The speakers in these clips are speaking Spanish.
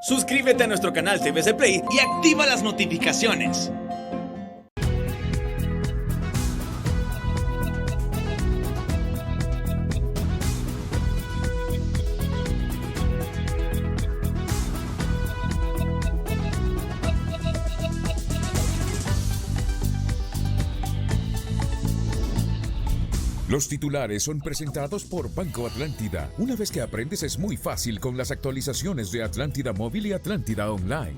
Suscríbete a nuestro canal TVC Play y activa las notificaciones. Los titulares son presentados por Banco Atlántida. Una vez que aprendes es muy fácil con las actualizaciones de Atlántida Móvil y Atlántida Online.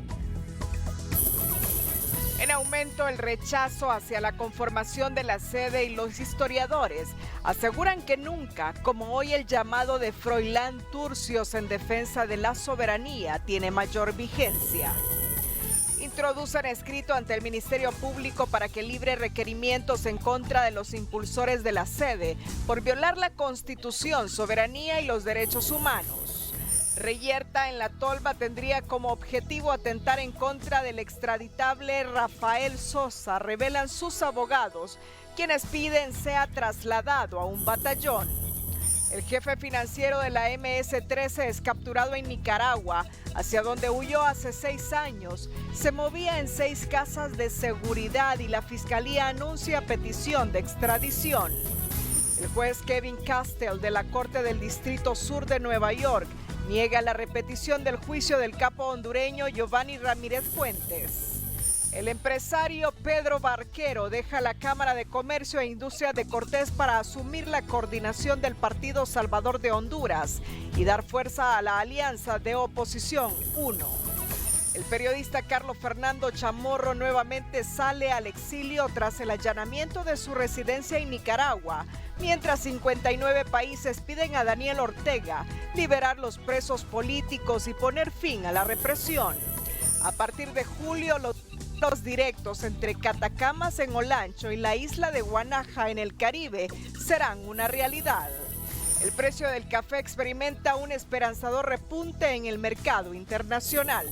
En aumento el rechazo hacia la conformación de la sede y los historiadores aseguran que nunca, como hoy, el llamado de Froilán Turcios en defensa de la soberanía tiene mayor vigencia. Introducen escrito ante el Ministerio Público para que libre requerimientos en contra de los impulsores de la sede por violar la Constitución, soberanía y los derechos humanos. Reyerta en La Tolva tendría como objetivo atentar en contra del extraditable Rafael Sosa, revelan sus abogados, quienes piden sea trasladado a un batallón. El jefe financiero de la MS-13 es capturado en Nicaragua, hacia donde huyó hace 6 años. Se movía en 6 casas de seguridad y la fiscalía anuncia petición de extradición. El juez Kevin Castell de la Corte del Distrito Sur de Nueva York niega la repetición del juicio del capo hondureño Giovanni Ramírez Fuentes. El empresario Pedro Barquero deja la Cámara de Comercio e Industria de Cortés para asumir la coordinación del Partido Salvador de Honduras y dar fuerza a la alianza de oposición 1. El periodista Carlos Fernando Chamorro nuevamente sale al exilio tras el allanamiento de su residencia en Nicaragua, mientras 59 países piden a Daniel Ortega liberar los presos políticos y poner fin a la represión. A partir de julio, los directos entre Catacamas en Olancho y la isla de Guanaja en el Caribe serán una realidad. El precio del café experimenta un esperanzador repunte en el mercado internacional.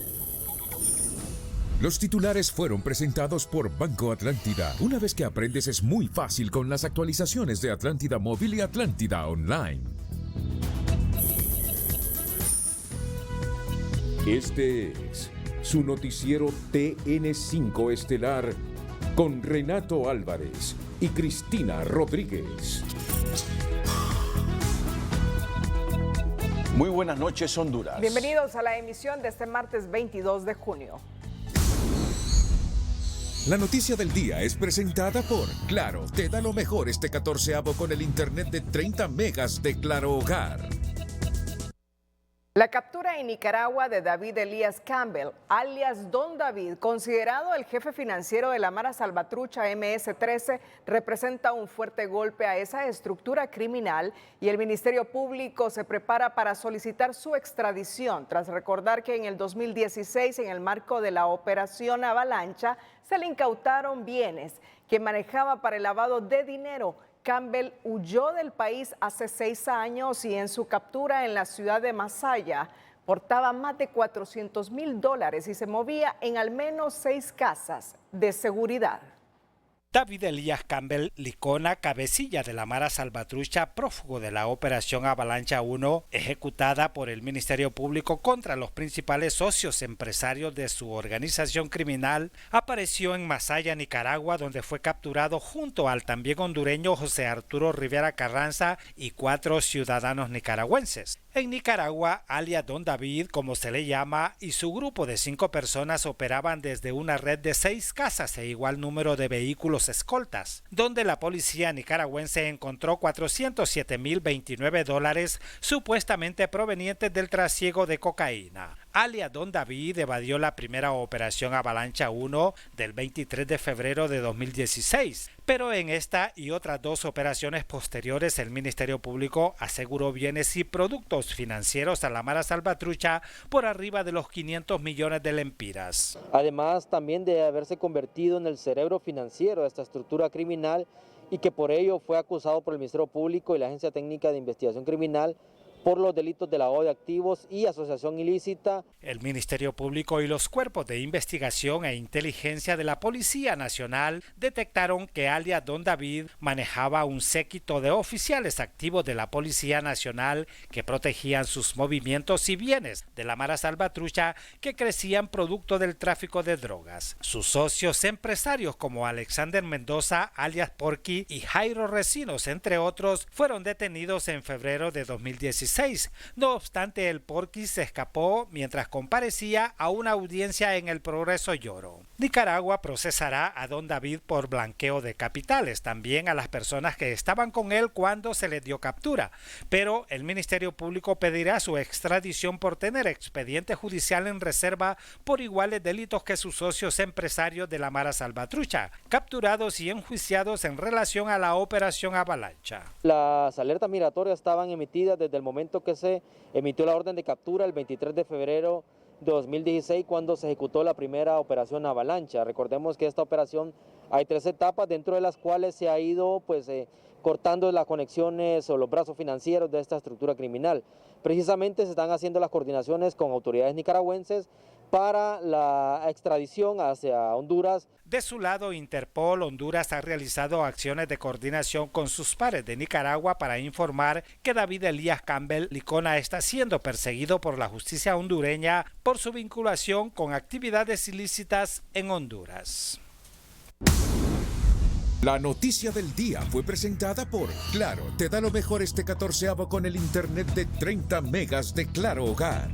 Los titulares fueron presentados por Banco Atlántida. Una vez que aprendes es muy fácil con las actualizaciones de Atlántida Móvil y Atlántida Online. Este es su noticiero TN5 Estelar con Renato Álvarez y Cristina Rodríguez. Muy buenas noches, Honduras. Bienvenidos a la emisión de este martes 22 de junio. La noticia del día es presentada por Claro. Te da lo mejor este 14avo con el internet de 30 megas de Claro Hogar. La captura en Nicaragua de David Elías Campbell, alias Don David, considerado el jefe financiero de la Mara Salvatrucha MS-13, representa un fuerte golpe a esa estructura criminal y el Ministerio Público se prepara para solicitar su extradición, tras recordar que en el 2016, en el marco de la Operación Avalancha, se le incautaron bienes que manejaba para el lavado de dinero. Campbell huyó del país hace 6 años y en su captura en la ciudad de Masaya portaba más de $400,000 y se movía en al menos 6 casas de seguridad. David Elías Campbell Licona, cabecilla de la Mara Salvatrucha, prófugo de la Operación Avalancha 1, ejecutada por el Ministerio Público contra los principales socios empresarios de su organización criminal, apareció en Masaya, Nicaragua, donde fue capturado junto al también hondureño José Arturo Rivera Carranza y 4 ciudadanos nicaragüenses. En Nicaragua, alias Don David, como se le llama, y su grupo de 5 personas operaban desde una red de 6 casas e igual número de vehículos escoltas, donde la policía nicaragüense encontró $407,029 supuestamente provenientes del trasiego de cocaína. Alias Don David evadió la primera operación Avalancha 1 del 23 de febrero de 2016, pero en esta y otras 2 operaciones posteriores el Ministerio Público aseguró bienes y productos financieros a la Mara Salvatrucha por arriba de los 500 millones de lempiras. Además también de haberse convertido en el cerebro financiero de esta estructura criminal y que por ello fue acusado por el Ministerio Público y la Agencia Técnica de Investigación Criminal por los delitos de lavado de activos y asociación ilícita. El Ministerio Público y los cuerpos de investigación e inteligencia de la Policía Nacional detectaron que alias Don David manejaba un séquito de oficiales activos de la Policía Nacional que protegían sus movimientos y bienes de la Mara Salvatrucha que crecían producto del tráfico de drogas. Sus socios empresarios como Alexander Mendoza, alias Porky, y Jairo Recinos, entre otros, fueron detenidos en febrero de 2016. No obstante, el Porky se escapó mientras comparecía a una audiencia en el Progreso Lloro. Nicaragua procesará a Don David por blanqueo de capitales, también a las personas que estaban con él cuando se les dio captura, pero el Ministerio Público pedirá su extradición por tener expediente judicial en reserva por iguales delitos que sus socios empresarios de la Mara Salvatrucha, capturados y enjuiciados en relación a la Operación Avalancha. Las alertas migratorias estaban emitidas desde el momento que se emitió la orden de captura el 23 de febrero de 2016 cuando se ejecutó la primera operación Avalancha. Recordemos que esta operación hay 3 etapas dentro de las cuales se ha ido cortando las conexiones o los brazos financieros de esta estructura criminal. Precisamente se están haciendo las coordinaciones con autoridades nicaragüenses para la extradición hacia Honduras. De su lado, Interpol Honduras ha realizado acciones de coordinación con sus pares de Nicaragua para informar que David Elías Campbell Licona está siendo perseguido por la justicia hondureña por su vinculación con actividades ilícitas en Honduras. La noticia del día fue presentada por Claro. Te da lo mejor este 14avo con el internet de 30 megas de Claro Hogar.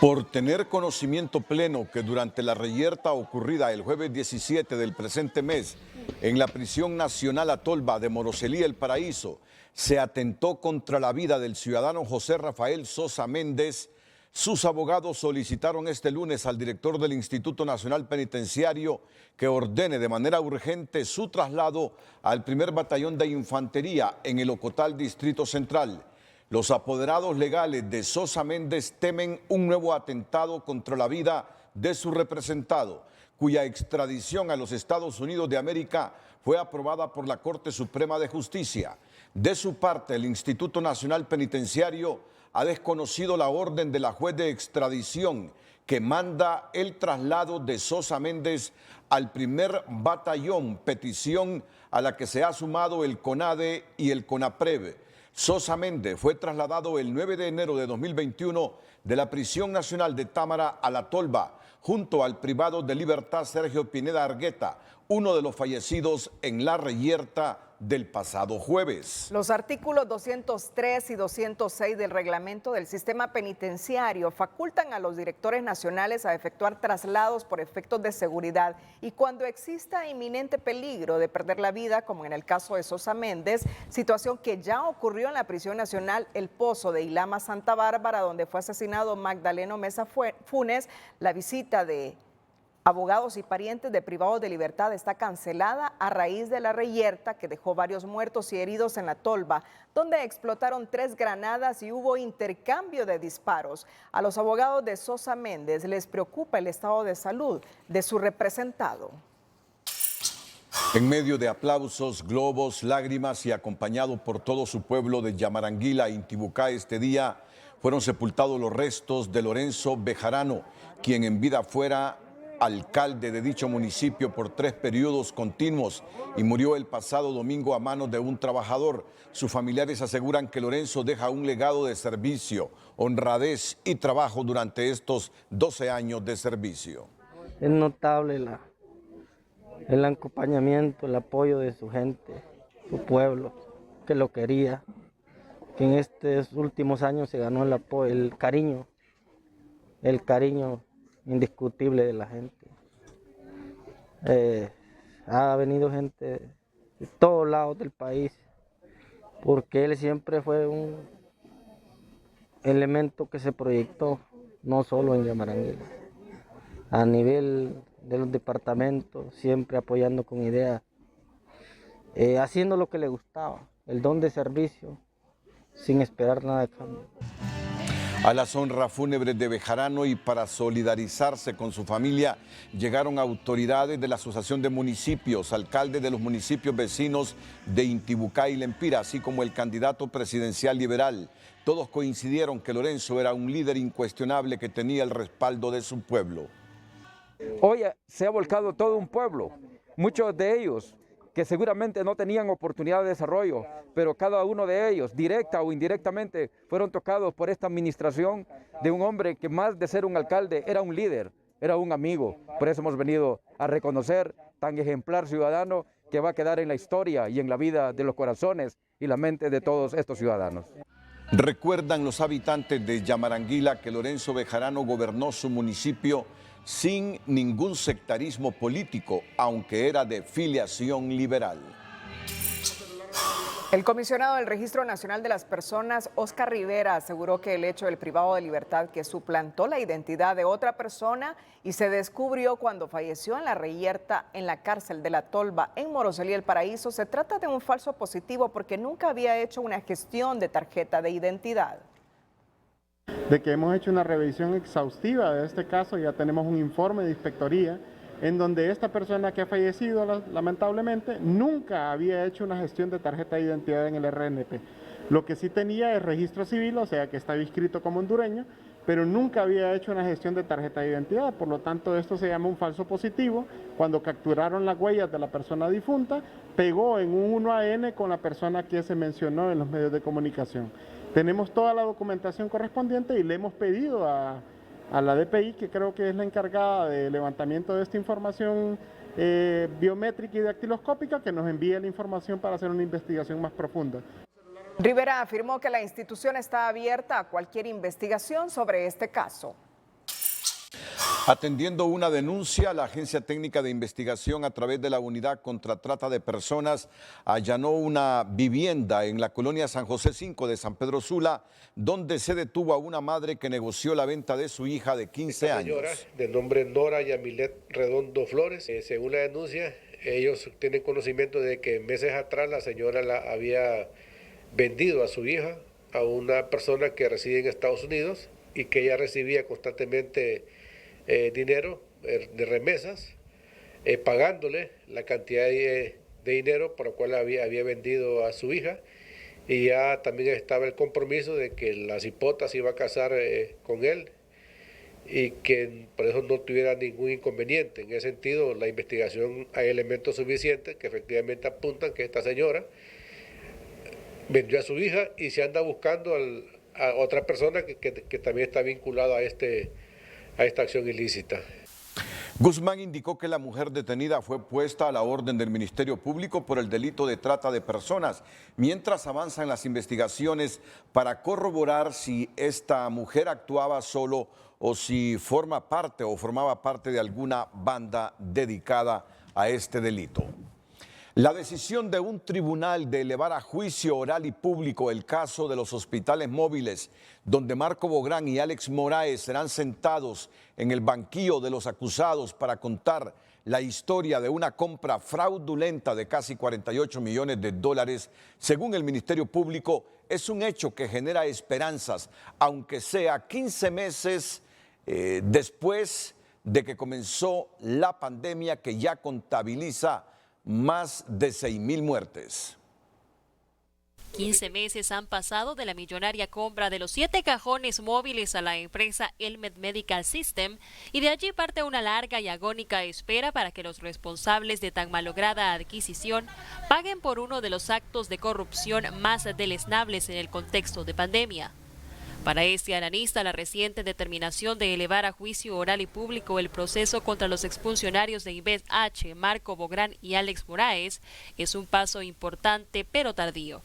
Por tener conocimiento pleno que durante la reyerta ocurrida el jueves 17 del presente mes en la prisión nacional Atolba de Moroselí, El Paraíso, se atentó contra la vida del ciudadano José Rafael Sosa Méndez, sus abogados solicitaron este lunes al director del Instituto Nacional Penitenciario que ordene de manera urgente su traslado al primer batallón de infantería en el Ocotal Distrito Central. Los apoderados legales de Sosa Méndez temen un nuevo atentado contra la vida de su representado, cuya extradición a los Estados Unidos de América fue aprobada por la Corte Suprema de Justicia. De su parte, el Instituto Nacional Penitenciario ha desconocido la orden de la juez de extradición que manda el traslado de Sosa Méndez al primer batallón, petición a la que se ha sumado el CONADE y el CONAPREV. Sosa Méndez fue trasladado el 9 de enero de 2021 de la Prisión Nacional de Támara a La Tolva, junto al privado de libertad Sergio Pineda Argueta, uno de los fallecidos en la reyerta del pasado jueves. Los artículos 203 y 206 del reglamento del sistema penitenciario facultan a los directores nacionales a efectuar traslados por efectos de seguridad y cuando exista inminente peligro de perder la vida, como en el caso de Sosa Méndez, situación que ya ocurrió en la prisión nacional El Pozo de Ilama, Santa Bárbara, donde fue asesinado Magdaleno Mesa Funes. La visita de abogados y parientes de privados de libertad está cancelada a raíz de la reyerta que dejó varios muertos y heridos en La Tolva, donde explotaron 3 granadas y hubo intercambio de disparos. A los abogados de Sosa Méndez les preocupa el estado de salud de su representado. En medio de aplausos, globos, lágrimas y acompañado por todo su pueblo de Yamaranguila e Intibucá, este día fueron sepultados los restos de Lorenzo Bejarano, quien en vida fuera alcalde de dicho municipio por 3 periodos continuos y murió el pasado domingo a manos de un trabajador. Sus familiares aseguran que Lorenzo deja un legado de servicio, honradez y trabajo durante estos 12 años de servicio. Es notable el acompañamiento, el apoyo de su gente, su pueblo, que lo quería, que en estos últimos años se ganó el cariño indiscutible de la gente. Ha venido gente de todos lados del país, porque él siempre fue un elemento que se proyectó, no solo en Yamaranguila, a nivel de los departamentos, siempre apoyando con ideas, haciendo lo que le gustaba, el don de servicio, sin esperar nada de cambio. A las honras fúnebres de Bejarano y para solidarizarse con su familia llegaron autoridades de la Asociación de Municipios, alcaldes de los municipios vecinos de Intibucá y Lempira, así como el candidato presidencial liberal. Todos coincidieron que Lorenzo era un líder incuestionable que tenía el respaldo de su pueblo. Hoy se ha volcado todo un pueblo, muchos de ellos que seguramente no tenían oportunidad de desarrollo, pero cada uno de ellos, directa o indirectamente, fueron tocados por esta administración de un hombre que más de ser un alcalde era un líder, era un amigo. Por eso hemos venido a reconocer tan ejemplar ciudadano que va a quedar en la historia y en la vida de los corazones y la mente de todos estos ciudadanos. Recuerdan los habitantes de Yamaranguila que Lorenzo Bejarano gobernó su municipio sin ningún sectarismo político, aunque era de filiación liberal. El comisionado del Registro Nacional de las Personas, Oscar Rivera, aseguró que el hecho del privado de libertad que suplantó la identidad de otra persona y se descubrió cuando falleció en la reyerta en la cárcel de La Tolva en Moroselí, El Paraíso, se trata de un falso positivo porque nunca había hecho una gestión de tarjeta de identidad. De que hemos hecho una revisión exhaustiva de este caso, ya tenemos un informe de inspectoría en donde esta persona que ha fallecido lamentablemente nunca había hecho una gestión de tarjeta de identidad en el RNP. Lo que sí tenía es registro civil, o sea que estaba inscrito como hondureño, pero nunca había hecho una gestión de tarjeta de identidad. Por lo tanto, esto se llama un falso positivo. Cuando capturaron las huellas de la persona difunta, pegó en un 1AN con la persona que se mencionó en los medios de comunicación. Tenemos toda la documentación correspondiente y le hemos pedido a la DPI, que creo que es la encargada de levantamiento de esta información biométrica y dactiloscópica, que nos envíe la información para hacer una investigación más profunda. Rivera afirmó que la institución está abierta a cualquier investigación sobre este caso. Atendiendo una denuncia, la Agencia Técnica de Investigación a través de la Unidad contra Trata de Personas allanó una vivienda en la colonia San José 5 de San Pedro Sula, donde se detuvo a una madre que negoció la venta de su hija de 15 años. Señora de nombre Nora Yamilet Redondo Flores, según la denuncia, ellos tienen conocimiento de que meses atrás la señora la había vendido a su hija a una persona que reside en Estados Unidos y que ella recibía constantemente dinero de remesas, pagándole la cantidad de dinero por la cual había vendido a su hija, y ya también estaba el compromiso de que la cipota se iba a casar con él y que por eso no tuviera ningún inconveniente. En ese sentido, la investigación, hay elementos suficientes que efectivamente apuntan que esta señora vendió a su hija y se anda buscando a otra persona que también está vinculada a esta acción ilícita. Guzmán indicó que la mujer detenida fue puesta a la orden del Ministerio Público por el delito de trata de personas, mientras avanzan las investigaciones para corroborar si esta mujer actuaba solo o si formaba parte de alguna banda dedicada a este delito. La decisión de un tribunal de elevar a juicio oral y público el caso de los hospitales móviles, donde Marco Bográn y Alex Moraes serán sentados en el banquillo de los acusados para contar la historia de una compra fraudulenta de casi 48 millones de dólares, según el Ministerio Público, es un hecho que genera esperanzas, aunque sea 15 meses después de que comenzó la pandemia que ya contabiliza más de 6,000 muertes. 15 meses han pasado de la millonaria compra de los 7 cajones móviles a la empresa Elmed Medical System, y de allí parte una larga y agónica espera para que los responsables de tan malograda adquisición paguen por uno de los actos de corrupción más deleznables en el contexto de pandemia. Para este analista, la reciente determinación de elevar a juicio oral y público el proceso contra los exfuncionarios de Invest H, Marco Bográn y Alex Moraes es un paso importante pero tardío.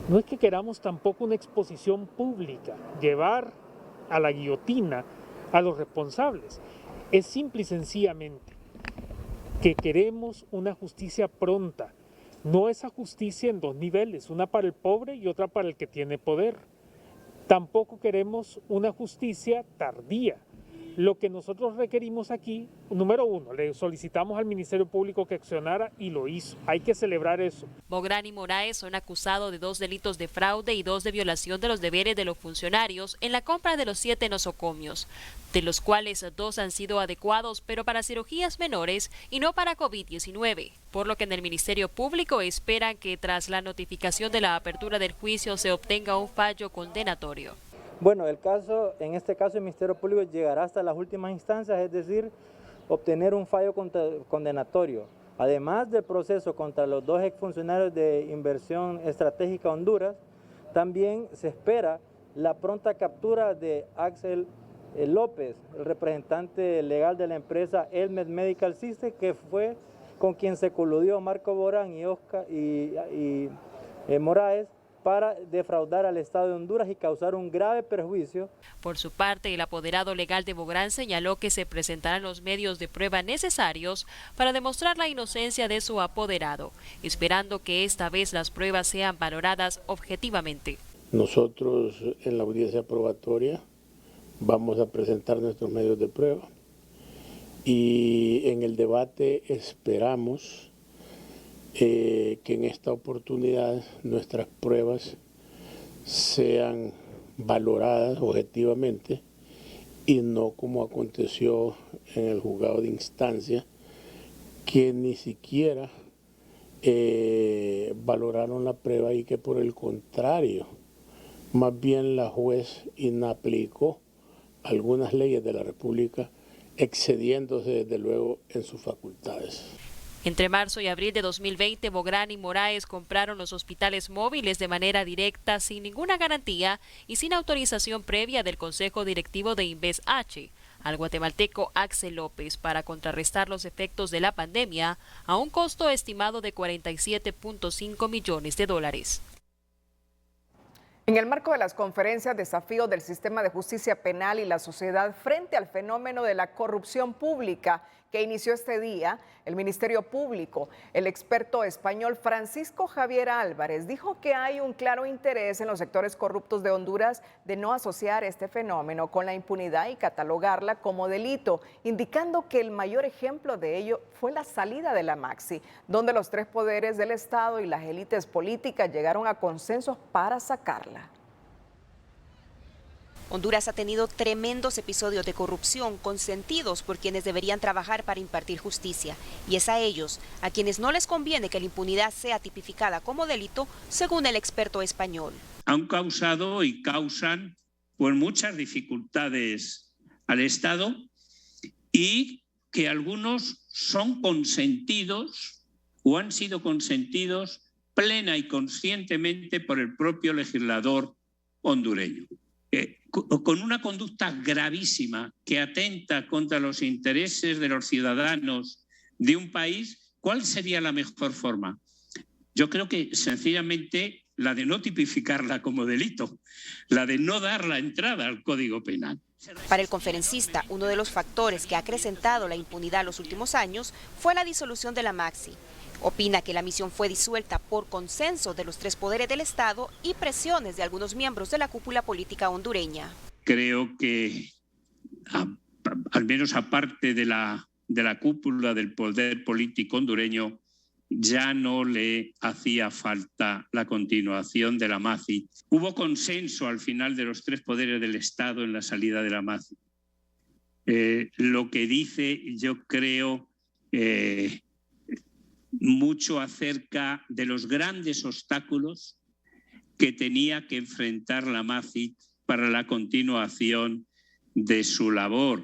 No es que queramos tampoco una exposición pública, llevar a la guillotina a los responsables. Es simple y sencillamente que queremos una justicia pronta, no esa justicia en dos niveles, una para el pobre y otra para el que tiene poder. Tampoco queremos una justicia tardía, Lo que nosotros requerimos aquí, número uno, le solicitamos al Ministerio Público que accionara y lo hizo. Hay que celebrar eso. Bográn y Moraes son acusados de 2 delitos de fraude y 2 de violación de los deberes de los funcionarios en la compra de los 7 nosocomios, de los cuales 2 han sido adecuados pero para cirugías menores y no para COVID-19, por lo que en el Ministerio Público esperan que tras la notificación de la apertura del juicio se obtenga un fallo condenatorio. Bueno, en este caso el Ministerio Público llegará hasta las últimas instancias, es decir, obtener un fallo condenatorio. Además del proceso contra los 2 exfuncionarios de Inversión Estratégica Honduras, también se espera la pronta captura de Axel López, el representante legal de la empresa Elmed Medical System, que fue con quien se coludió Marco Bográn y Moraes para defraudar al Estado de Honduras y causar un grave perjuicio. Por su parte, el apoderado legal de Bográn señaló que se presentarán los medios de prueba necesarios para demostrar la inocencia de su apoderado, esperando que esta vez las pruebas sean valoradas objetivamente. Nosotros en la audiencia probatoria vamos a presentar nuestros medios de prueba y en el debate esperamos que en esta oportunidad nuestras pruebas sean valoradas objetivamente y no como aconteció en el juzgado de instancia, que ni siquiera valoraron la prueba y que por el contrario, más bien la juez inaplicó algunas leyes de la República, excediéndose desde luego en sus facultades. Entre marzo y abril de 2020, Bográn y Moraes compraron los hospitales móviles de manera directa, sin ninguna garantía y sin autorización previa del Consejo Directivo de Inves H, al guatemalteco Axel López, para contrarrestar los efectos de la pandemia a un costo estimado de $47.5 millones. En el marco de las conferencias Desafío del Sistema de Justicia Penal y la Sociedad frente al fenómeno de la corrupción pública que inició este día, el Ministerio Público, el experto español Francisco Javier Álvarez, dijo que hay un claro interés en los sectores corruptos de Honduras de no asociar este fenómeno con la impunidad y catalogarla como delito, indicando que el mayor ejemplo de ello fue la salida de la Maxi, donde los 3 poderes del Estado y las élites políticas llegaron a consensos para sacarla. Honduras ha tenido tremendos episodios de corrupción consentidos por quienes deberían trabajar para impartir justicia, y es a ellos a quienes no les conviene que la impunidad sea tipificada como delito, según el experto español. Han causado y causan pues muchas dificultades al Estado y que algunos son consentidos o han sido consentidos plena y conscientemente por el propio legislador hondureño. Con una conducta gravísima que atenta contra los intereses de los ciudadanos de un país, ¿cuál sería la mejor forma? Yo creo que sencillamente la de no tipificarla como delito, la de no dar la entrada al Código Penal. Para el conferencista, uno de los factores que ha acrecentado la impunidad los últimos años fue la disolución de la Maxi. Opina que la misión fue disuelta por consenso de los 3 poderes del Estado y presiones de algunos miembros de la cúpula política hondureña. Creo que, al menos aparte de la cúpula del poder político hondureño, ya no le hacía falta la continuación de la Maxi. Hubo consenso al final de los 3 poderes del Estado en la salida de la Maxi. Lo que dice, yo creo, mucho acerca de los grandes obstáculos que tenía que enfrentar la Maxi para la continuación de su labor.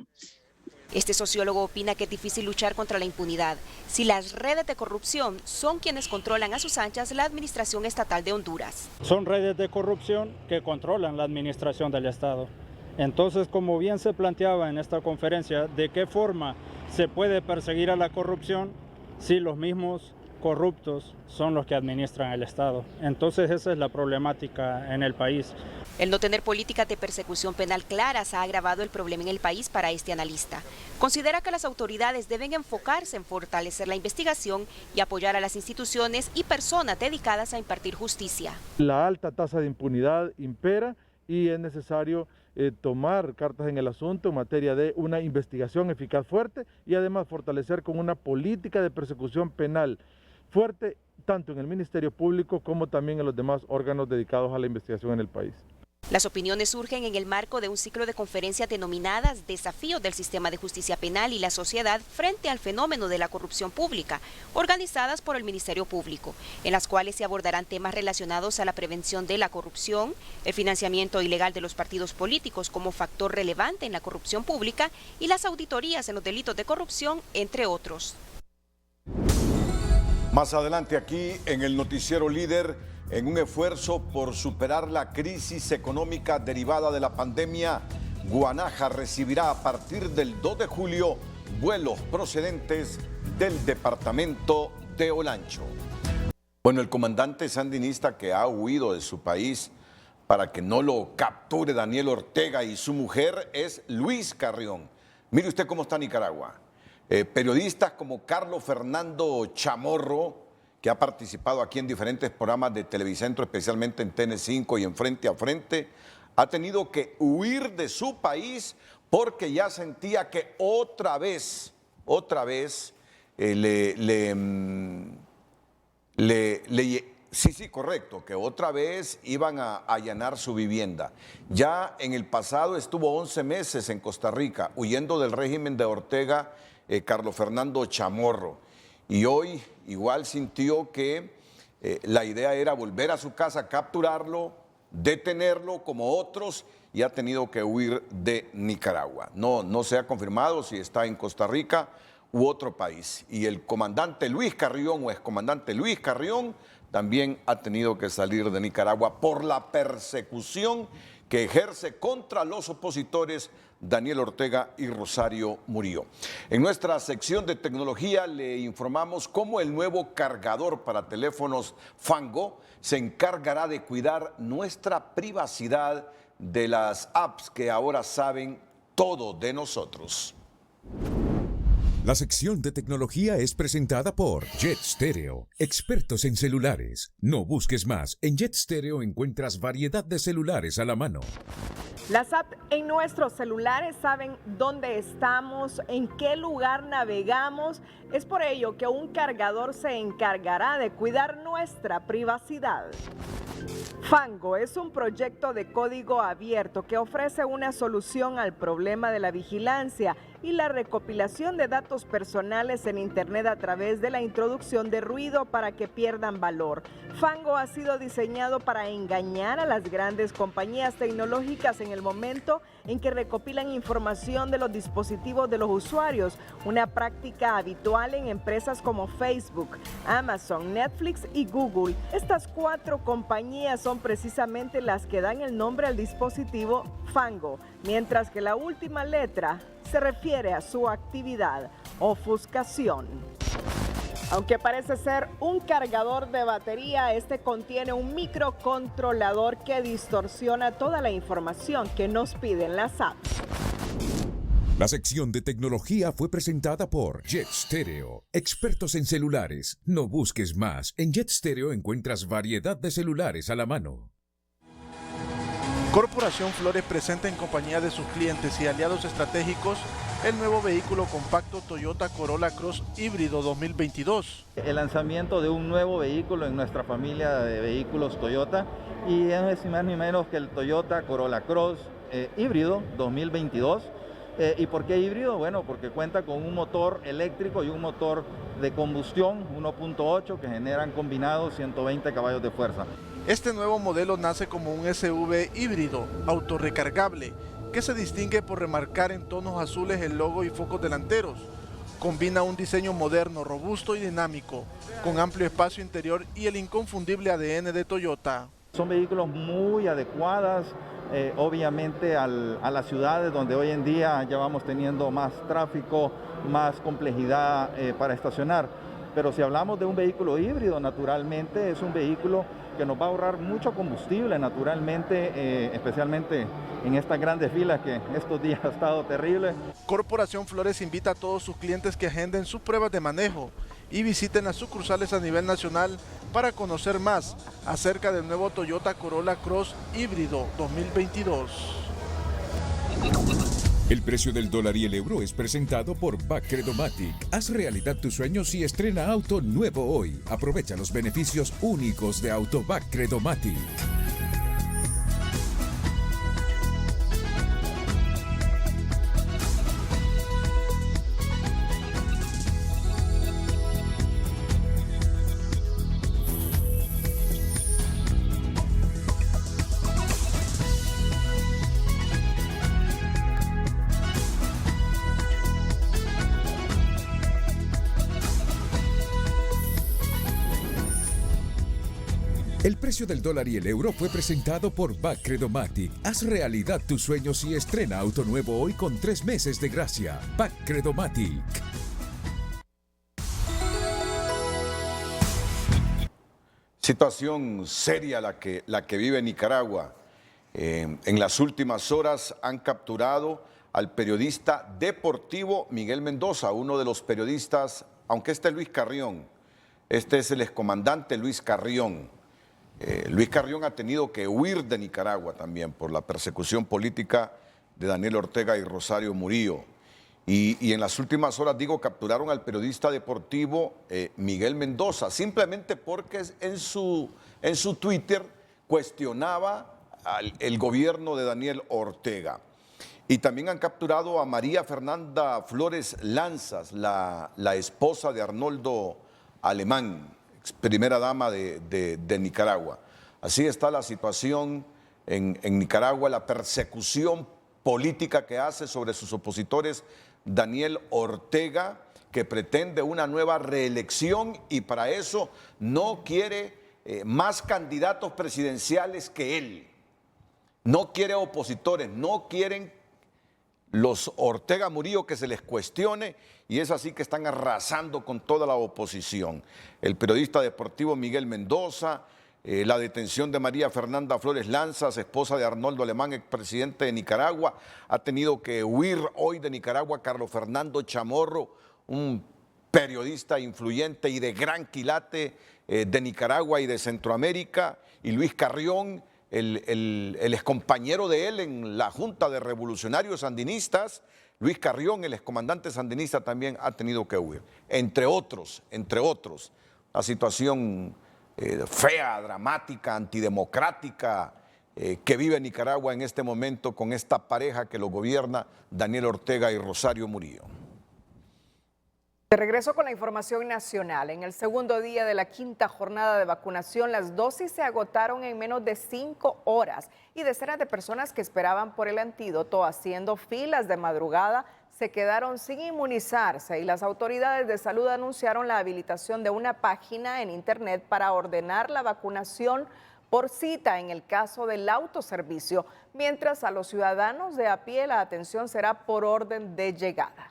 Este sociólogo opina que es difícil luchar contra la impunidad si las redes de corrupción son quienes controlan a sus anchas la administración estatal de Honduras. Son redes de corrupción que controlan la administración del Estado. Entonces, como bien se planteaba en esta conferencia, ¿de qué forma se puede perseguir a la corrupción si los mismos corruptos son los que administran el Estado? Entonces esa es la problemática en el país. El no tener políticas de persecución penal claras ha agravado el problema en el país para este analista. Considera que las autoridades deben enfocarse en fortalecer la investigación y apoyar a las instituciones y personas dedicadas a impartir justicia. La alta tasa de impunidad impera y es necesario tomar cartas en el asunto en materia de una investigación eficaz, fuerte, y además fortalecer con una política de persecución penal fuerte, tanto en el Ministerio Público como también en los demás órganos dedicados a la investigación en el país. Las opiniones surgen en el marco de un ciclo de conferencias denominadas Desafíos del Sistema de Justicia Penal y la Sociedad frente al fenómeno de la corrupción pública, organizadas por el Ministerio Público, en las cuales se abordarán temas relacionados a la prevención de la corrupción, el financiamiento ilegal de los partidos políticos como factor relevante en la corrupción pública y las auditorías en los delitos de corrupción, entre otros. Más adelante aquí en el Noticiero Líder, en un esfuerzo por superar la crisis económica derivada de la pandemia, Guanaja recibirá a partir del 2 de julio vuelos procedentes del departamento de Olancho. Bueno, el comandante sandinista que ha huido de su país para que no lo capture Daniel Ortega y su mujer es Luis Carrión. Mire usted cómo está Nicaragua. Periodistas como Carlos Fernando Chamorro, que ha participado aquí en diferentes programas de Televicentro, especialmente en TN5 y en Frente a Frente, ha tenido que huir de su país porque ya sentía que otra vez, que otra vez iban a allanar su vivienda. Ya en el pasado estuvo 11 meses en Costa Rica, huyendo del régimen de Ortega, Carlos Fernando Chamorro. Y hoy igual sintió que la idea era volver a su casa, capturarlo, detenerlo como otros, y ha tenido que huir de Nicaragua. No se ha confirmado si está en Costa Rica u otro país. Y el comandante Luis Carrión o excomandante Luis Carrión también ha tenido que salir de Nicaragua por la persecución que ejerce contra los opositores Daniel Ortega y Rosario Murillo. En nuestra sección de tecnología le informamos cómo el nuevo cargador para teléfonos Fango se encargará de cuidar nuestra privacidad de las apps que ahora saben todo de nosotros. La sección de tecnología es presentada por Jet Stereo, expertos en celulares. No busques más, en Jet Stereo encuentras variedad de celulares a la mano. Las apps en nuestros celulares saben dónde estamos, en qué lugar navegamos. Es por ello que un cargador se encargará de cuidar nuestra privacidad. Fango es un proyecto de código abierto que ofrece una solución al problema de la vigilancia y la recopilación de datos personales en Internet a través de la introducción de ruido para que pierdan valor. Fango ha sido diseñado para engañar a las grandes compañías tecnológicas en el momento en que recopilan información de los dispositivos de los usuarios, una práctica habitual en empresas como Facebook, Amazon, Netflix y Google. Estas 4 compañías son precisamente las que dan el nombre al dispositivo Fango, mientras que la última letra se refiere a su actividad, ofuscación. Aunque parece ser un cargador de batería, este contiene un microcontrolador que distorsiona toda la información que nos piden las apps. La sección de tecnología fue presentada por Jet Stereo, expertos en celulares. No busques más, en Jet Stereo encuentras variedad de celulares a la mano. Corporación Flores presenta en compañía de sus clientes y aliados estratégicos el nuevo vehículo compacto Toyota Corolla Cross híbrido 2022. El lanzamiento de un nuevo vehículo en nuestra familia de vehículos Toyota, y es ni más ni menos que el Toyota Corolla Cross híbrido 2022. ¿Y por qué híbrido? Bueno, porque cuenta con un motor eléctrico y un motor de combustión 1.8 que generan combinados 120 caballos de fuerza. Este nuevo modelo nace como un SUV híbrido autorrecargable que se distingue por remarcar en tonos azules el logo y focos delanteros. Combina un diseño moderno, robusto y dinámico, con amplio espacio interior y el inconfundible ADN de Toyota. Son vehículos muy adecuados, obviamente, a las ciudades donde hoy en día ya vamos teniendo más tráfico, más complejidad para estacionar. Pero si hablamos de un vehículo híbrido, naturalmente es un vehículo que nos va a ahorrar mucho combustible, naturalmente, especialmente en estas grandes filas que estos días ha estado terrible. Corporación Flores invita a todos sus clientes que agenden sus pruebas de manejo y visiten las sucursales a nivel nacional para conocer más acerca del nuevo Toyota Corolla Cross híbrido 2022. El precio del dólar y el euro es presentado por Bacredomatic. Haz realidad tus sueños y estrena auto nuevo hoy. Aprovecha los beneficios únicos de Auto Bacredomatic. El precio del dólar y el euro fue presentado por Bacredomatic. Haz realidad tus sueños y estrena auto nuevo hoy con 3 meses de gracia. Bacredomatic. Situación seria la que vive Nicaragua. En las últimas horas han capturado al periodista deportivo Miguel Mendoza, uno de los periodistas, aunque este es Luis Carrión, este es el excomandante Luis Carrión. Luis Carrión ha tenido que huir de Nicaragua también por la persecución política de Daniel Ortega y Rosario Murillo. Y en las últimas horas, capturaron al periodista deportivo Miguel Mendoza, simplemente porque en su Twitter cuestionaba el gobierno de Daniel Ortega. Y también han capturado a María Fernanda Flores Lanzas, la esposa de Arnoldo Alemán, primera dama de Nicaragua. Así está la situación en Nicaragua, la persecución política que hace sobre sus opositores Daniel Ortega, que pretende una nueva reelección y para eso no quiere más candidatos presidenciales que él. No quiere opositores, no quieren los Ortega Murillo que se les cuestione, y es así que están arrasando con toda la oposición. El periodista deportivo Miguel Mendoza, la detención de María Fernanda Flores Lanzas, esposa de Arnoldo Alemán, expresidente de Nicaragua. Ha tenido que huir hoy de Nicaragua Carlos Fernando Chamorro, un periodista influyente y de gran quilate de Nicaragua y de Centroamérica, y Luis Carrión, el excompañero de él en la Junta de Revolucionarios Sandinistas. Luis Carrión, el excomandante sandinista, también ha tenido que huir. Entre otros, la situación fea, dramática, antidemocrática que vive Nicaragua en este momento con esta pareja que lo gobierna, Daniel Ortega y Rosario Murillo. De regreso con la información nacional. En el segundo día de la quinta jornada de vacunación, las dosis se agotaron en menos de 5 horas y decenas de personas que esperaban por el antídoto haciendo filas de madrugada se quedaron sin inmunizarse y las autoridades de salud anunciaron la habilitación de una página en internet para ordenar la vacunación por cita en el caso del autoservicio, mientras a los ciudadanos de a pie la atención será por orden de llegada.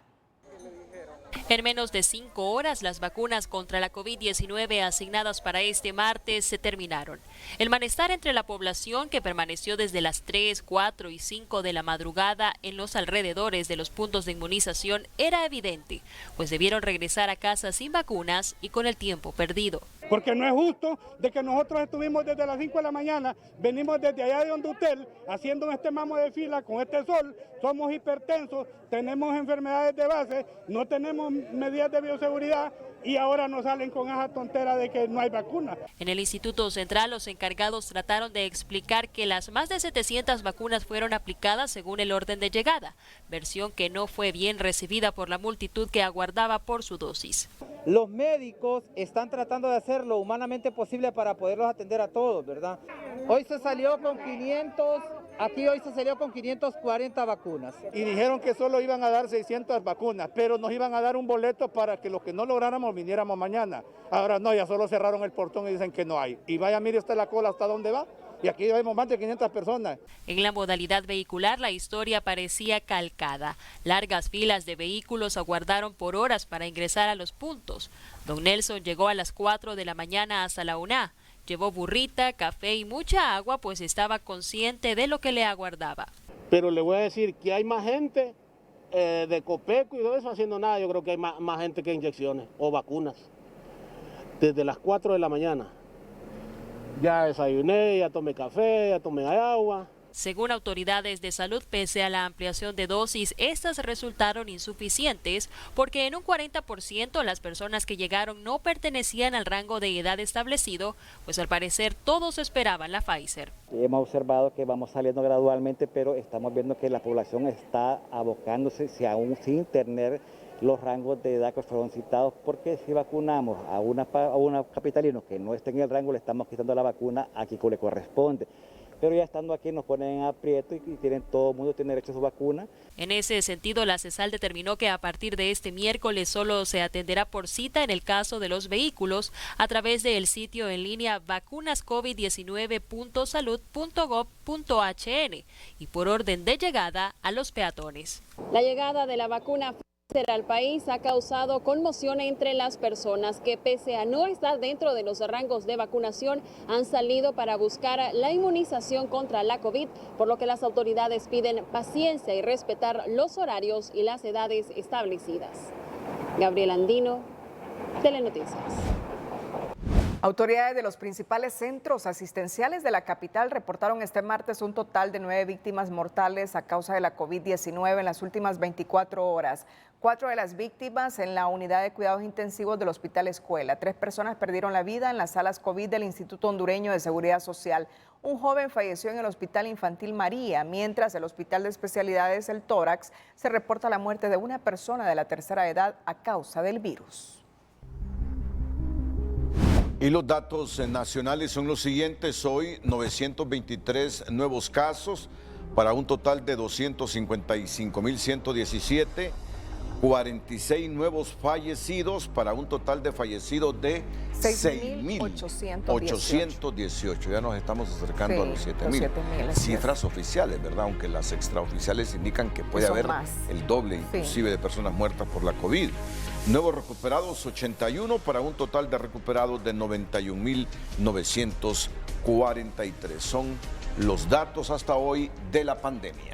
En menos de 5 horas, las vacunas contra la COVID-19 asignadas para este martes se terminaron. El malestar entre la población, que permaneció desde las 3, 4 y 5 de la madrugada en los alrededores de los puntos de inmunización, era evidente, pues debieron regresar a casa sin vacunas y con el tiempo perdido. Porque no es justo de que nosotros estuvimos desde las 5 de la mañana, venimos desde allá de Hondutel, haciendo este mamo de fila con este sol, somos hipertensos, tenemos enfermedades de base, no tenemos medidas de bioseguridad y ahora nos salen con esa tontera de que no hay vacuna. En el Instituto Central, los encargados trataron de explicar que las más de 700 vacunas fueron aplicadas según el orden de llegada, versión que no fue bien recibida por la multitud que aguardaba por su dosis. Los médicos están tratando de hacer lo humanamente posible para poderlos atender a todos, ¿verdad? Hoy se salió con 500, aquí hoy se salió con 540 vacunas. Y dijeron que solo iban a dar 600 vacunas, pero nos iban a dar un boleto para que los que no lográramos viniéramos mañana. Ahora no, ya solo cerraron el portón y dicen que no hay. Y vaya, mire usted la cola hasta dónde va. Y aquí vemos más de 500 personas. En la modalidad vehicular, la historia parecía calcada. Largas filas de vehículos aguardaron por horas para ingresar a los puntos. Don Nelson llegó a las 4 de la mañana hasta la UNA. Llevó burrita, café y mucha agua, pues estaba consciente de lo que le aguardaba. Pero le voy a decir que hay más gente de Copeco y todo eso haciendo nada. Yo creo que hay más gente que inyecciones o vacunas. Desde las 4 de la mañana. Ya desayuné, ya tomé café, ya tomé agua Según autoridades de salud, pese a la ampliación de dosis, estas resultaron insuficientes porque en un 40% las personas que llegaron no pertenecían al rango de edad establecido, pues al parecer todos esperaban la Pfizer. Hemos observado que vamos saliendo gradualmente, pero estamos viendo que la población está abocándose, si aún sin tener los rangos de edad que fueron citados, porque si vacunamos a una capitalino que no esté en el rango, le estamos quitando la vacuna a quien le corresponde. Pero ya estando aquí nos ponen en aprieto y todo el mundo tiene derecho a su vacuna. En ese sentido, la CESAL determinó que a partir de este miércoles solo se atenderá por cita en el caso de los vehículos a través del sitio en línea vacunascovid19.salud.gov.hn y por orden de llegada a los peatones. La llegada de la vacuna al país ha causado conmoción entre las personas que, pese a no estar dentro de los rangos de vacunación, han salido para buscar la inmunización contra la COVID, por lo que las autoridades piden paciencia y respetar los horarios y las edades establecidas. Gabriela Andino, Telenoticias. Autoridades de los principales centros asistenciales de la capital reportaron este martes un total de 9 víctimas mortales a causa de la COVID-19 en las últimas 24 horas. 4 de las víctimas en la unidad de cuidados intensivos del Hospital Escuela. 3 personas perdieron la vida en las salas COVID del Instituto Hondureño de Seguridad Social. Un joven falleció en el Hospital Infantil María, mientras el Hospital de Especialidades El Tórax se reporta la muerte de una persona de la tercera edad a causa del virus. Y los datos nacionales son los siguientes. Hoy 923 nuevos casos para un total de 255.117. 46 nuevos fallecidos para un total de fallecidos de 6.818. Ya nos estamos acercando a los 7.000. Cifras oficiales, ¿verdad? Aunque las extraoficiales indican que puede haber el doble inclusive de personas muertas por la COVID. Nuevos recuperados 81 para un total de recuperados de 91.943. Son los datos hasta hoy de la pandemia.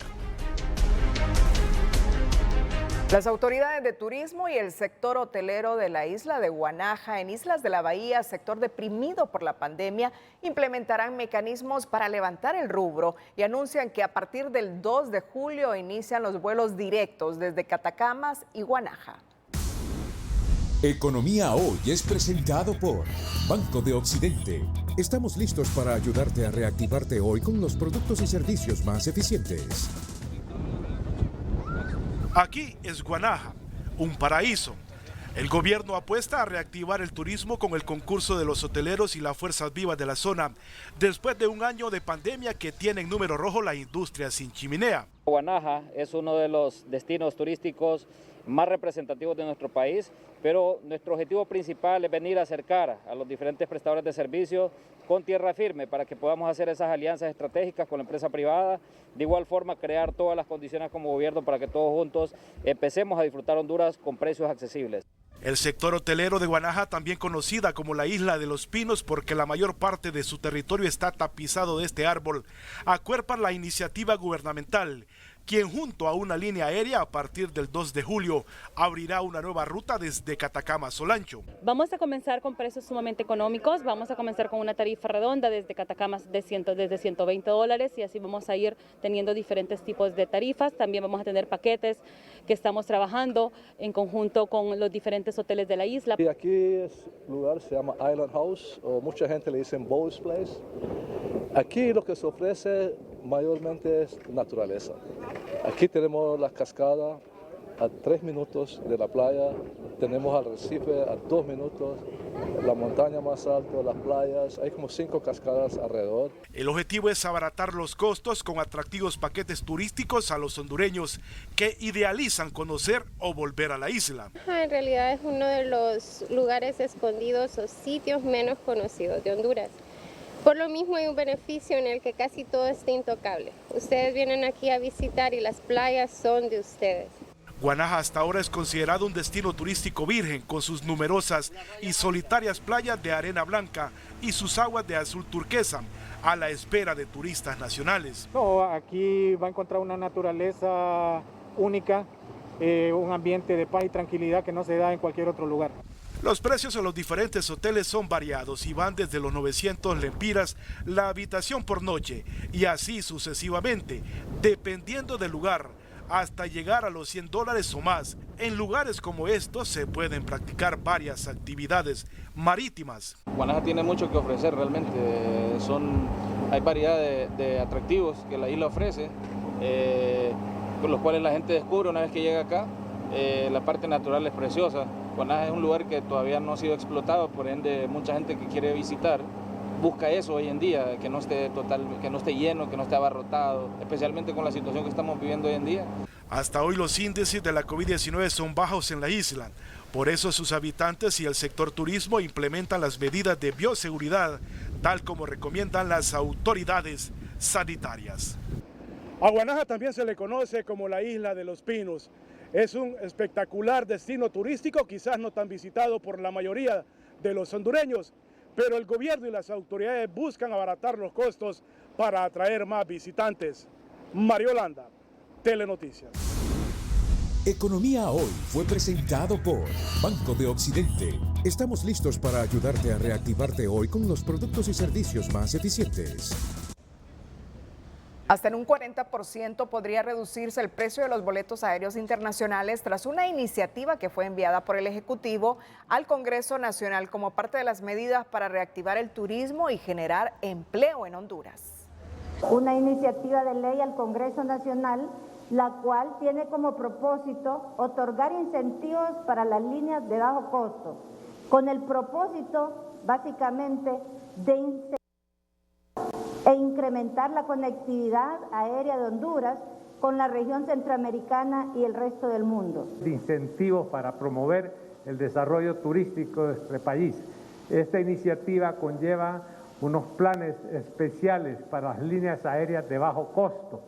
Las autoridades de turismo y el sector hotelero de la isla de Guanaja, en Islas de la Bahía, sector deprimido por la pandemia, implementarán mecanismos para levantar el rubro y anuncian que a partir del 2 de julio inician los vuelos directos desde Catacamas y Guanaja. Economía Hoy es presentado por Banco de Occidente. Estamos listos para ayudarte a reactivarte hoy con los productos y servicios más eficientes. Aquí es Guanaja, un paraíso. El gobierno apuesta a reactivar el turismo con el concurso de los hoteleros y las fuerzas vivas de la zona, después de un año de pandemia que tiene en número rojo la industria sin chimenea. Guanaja es uno de los destinos turísticos más representativos de nuestro país, pero nuestro objetivo principal es venir a acercar a los diferentes prestadores de servicios con tierra firme para que podamos hacer esas alianzas estratégicas con la empresa privada, de igual forma crear todas las condiciones como gobierno para que todos juntos empecemos a disfrutar Honduras con precios accesibles. El sector hotelero de Guanaja, también conocida como la Isla de los Pinos porque la mayor parte de su territorio está tapizado de este árbol, acuerpa la iniciativa gubernamental, quien junto a una línea aérea a partir del 2 de julio abrirá una nueva ruta desde Catacamas a Solancho. Vamos a comenzar con precios sumamente económicos, vamos a comenzar con una tarifa redonda desde Catacamas desde $120 y así vamos a ir teniendo diferentes tipos de tarifas. También vamos a tener paquetes que estamos trabajando en conjunto con los diferentes hoteles de la isla. Y aquí es lugar, se llama Island House, o mucha gente le dicen Bow's Place. Aquí lo que se ofrece mayormente es naturaleza. Aquí tenemos la cascada a 3 minutos de la playa, tenemos al arrecife a 2 minutos, la montaña más alta, las playas, hay como 5 cascadas alrededor. El objetivo es abaratar los costos con atractivos paquetes turísticos a los hondureños que idealizan conocer o volver a la isla. En realidad es uno de los lugares escondidos o sitios menos conocidos de Honduras. Por lo mismo hay un beneficio en el que casi todo está intocable. Ustedes vienen aquí a visitar y las playas son de ustedes. Guanaja hasta ahora es considerado un destino turístico virgen con sus numerosas y solitarias playas de arena blanca y sus aguas de azul turquesa, a la espera de turistas nacionales. No, aquí va a encontrar una naturaleza única, un ambiente de paz y tranquilidad que no se da en cualquier otro lugar. Los precios en los diferentes hoteles son variados y van desde los 900 lempiras la habitación por noche y así sucesivamente, dependiendo del lugar, hasta llegar a los $100 o más. En lugares como estos se pueden practicar varias actividades marítimas. Guanaja tiene mucho que ofrecer realmente, hay variedad de atractivos que la isla ofrece, con los cuales la gente descubre una vez que llega acá. La parte natural es preciosa. Guanaja es un lugar que todavía no ha sido explotado, por ende mucha gente que quiere visitar busca eso hoy en día, que no esté lleno, que no esté abarrotado, especialmente con la situación que estamos viviendo hoy en día. Hasta hoy los índices de la COVID-19 son bajos en la isla. Por eso sus habitantes y el sector turismo implementan las medidas de bioseguridad, tal como recomiendan las autoridades sanitarias. A Guanaja también se le conoce como la isla de los pinos. Es un espectacular destino turístico, quizás no tan visitado por la mayoría de los hondureños, pero el gobierno y las autoridades buscan abaratar los costos para atraer más visitantes. Mario Landa, Telenoticias. Economía Hoy fue presentado por Banco de Occidente. Estamos listos para ayudarte a reactivarte hoy con los productos y servicios más eficientes. Hasta en un 40% podría reducirse el precio de los boletos aéreos internacionales tras una iniciativa que fue enviada por el Ejecutivo al Congreso Nacional como parte de las medidas para reactivar el turismo y generar empleo en Honduras. Una iniciativa de ley al Congreso Nacional, la cual tiene como propósito otorgar incentivos para las líneas de bajo costo, con el propósito básicamente de incrementar la conectividad aérea de Honduras con la región centroamericana y el resto del mundo. De incentivos para promover el desarrollo turístico de nuestro país. Esta iniciativa conlleva unos planes especiales para las líneas aéreas de bajo costo.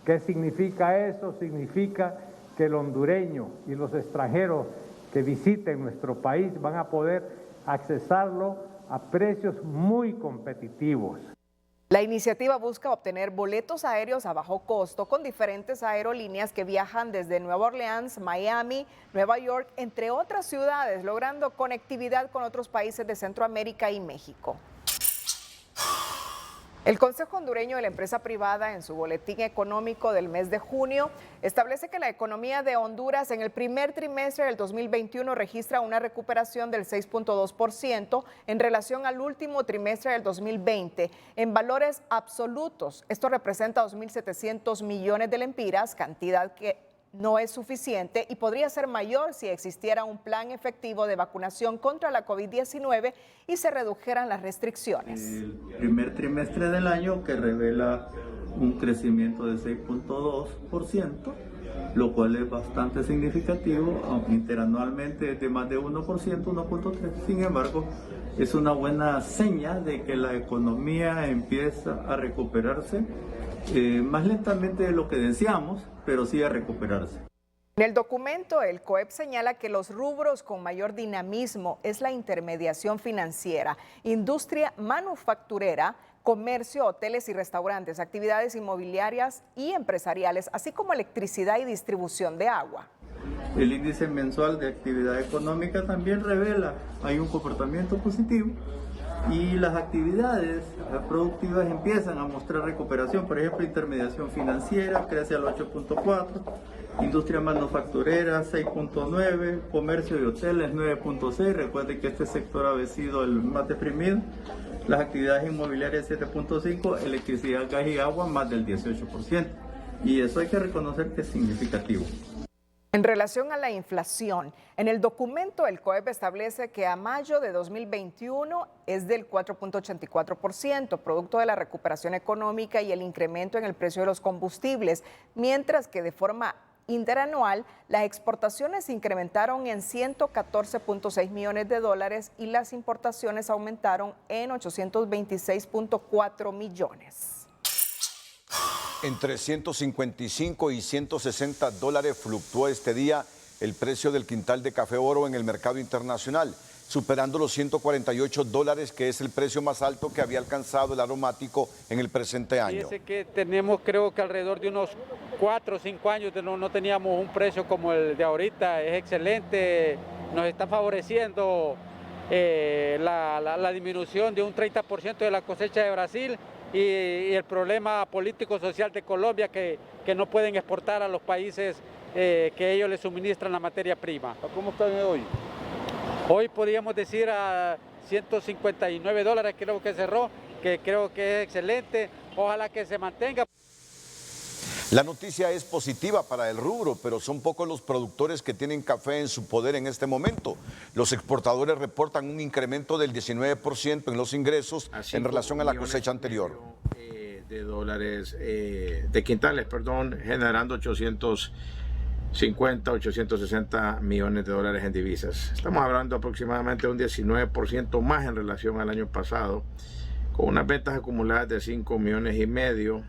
¿Qué significa eso? Significa que el hondureño y los extranjeros que visiten nuestro país van a poder accesarlo a precios muy competitivos. La iniciativa busca obtener boletos aéreos a bajo costo con diferentes aerolíneas que viajan desde Nueva Orleans, Miami, Nueva York, entre otras ciudades, logrando conectividad con otros países de Centroamérica y México. El Consejo Hondureño de la Empresa Privada, en su boletín económico del mes de junio, establece que la economía de Honduras en el primer trimestre del 2021 registra una recuperación del 6.2% en relación al último trimestre del 2020. En valores absolutos, esto representa 2.700 millones de lempiras, cantidad que no es suficiente y podría ser mayor si existiera un plan efectivo de vacunación contra la COVID-19 y se redujeran las restricciones. El primer trimestre del año que revela un crecimiento de 6.2%, lo cual es bastante significativo, aunque interanualmente es de más de 1%, 1.3%. Sin embargo, es una buena seña de que la economía empieza a recuperarse más lentamente de lo que deseamos, pero sí a recuperarse. En el documento, el COEP señala que los rubros con mayor dinamismo es la intermediación financiera, industria manufacturera, comercio, hoteles y restaurantes, actividades inmobiliarias y empresariales, así como electricidad y distribución de agua. El índice mensual de actividad económica también revela, hay un comportamiento positivo y las actividades productivas empiezan a mostrar recuperación. Por ejemplo, intermediación financiera crece al 8.4%, industria manufacturera 6.9%, comercio y hoteles 9.6%. Recuerden que este sector había sido el más deprimido. Las actividades inmobiliarias 7.5%, electricidad, gas y agua más del 18%. Y eso hay que reconocer que es significativo. En relación a la inflación, en el documento el COEP establece que a mayo de 2021 es del 4.84%, producto de la recuperación económica y el incremento en el precio de los combustibles, mientras que de forma interanual las exportaciones se incrementaron en 114.6 millones de dólares y las importaciones aumentaron en 826.4 millones. Entre 155 y 160 dólares fluctuó este día el precio del quintal de café oro en el mercado internacional, superando los 148 dólares, que es el precio más alto que había alcanzado el aromático en el presente año. Fíjese que tenemos, creo que alrededor de unos 4 o 5 años no teníamos un precio como el de ahorita. Es excelente nos está favoreciendo la disminución de un 30% de la cosecha de Brasil y el problema político-social de Colombia que no pueden exportar a los países que ellos les suministran la materia prima. ¿Cómo están hoy? Hoy podríamos decir a $159 creo que cerró, que creo que es excelente, ojalá que se mantenga. La noticia es positiva para el rubro, pero son pocos los productores que tienen café en su poder en este momento. Los exportadores reportan un incremento del 19% en los ingresos en relación a la cosecha anterior. De dólares, de quintales, perdón, generando 850, 860 millones de dólares en divisas. Estamos hablando aproximadamente de un 19% más en relación al año pasado, con unas ventas acumuladas de 5,5 millones.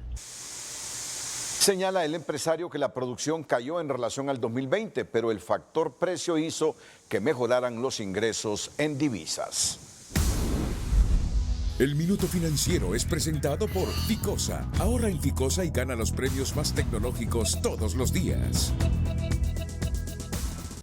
Señala el empresario que la producción cayó en relación al 2020, pero el factor precio hizo que mejoraran los ingresos en divisas. El Minuto Financiero es presentado por Ficosa. Ahorra en Ficosa y gana los premios más tecnológicos todos los días.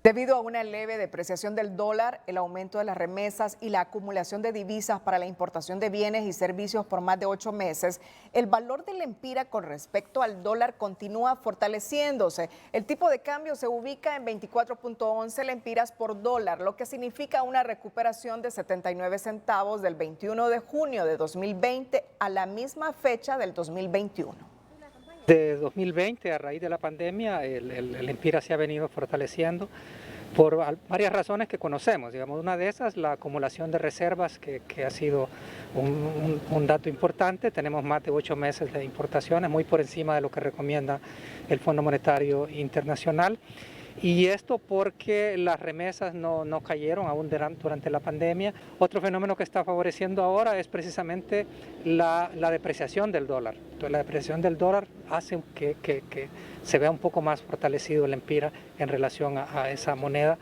Debido a una leve depreciación del dólar, el aumento de las remesas y la acumulación de divisas para la importación de bienes y servicios por más de 8 meses, el valor del lempira con respecto al dólar continúa fortaleciéndose. El tipo de cambio se ubica en 24.11 lempiras por dólar, lo que significa una recuperación de 79 centavos del 21 de junio de 2020 a la misma fecha del 2021. De 2020, a raíz de la pandemia, el lempira se ha venido fortaleciendo por varias razones que conocemos. Digamos, una de esas, la acumulación de reservas, que ha sido un dato importante. Tenemos más de 8 meses de importaciones, muy por encima de lo que recomienda el Fondo Monetario Internacional. Y esto porque las remesas no cayeron aún durante la pandemia. Otro fenómeno que está favoreciendo ahora es precisamente la depreciación del dólar. Entonces, la depreciación del dólar hace que se vea un poco más fortalecido el lempira en relación a esa moneda.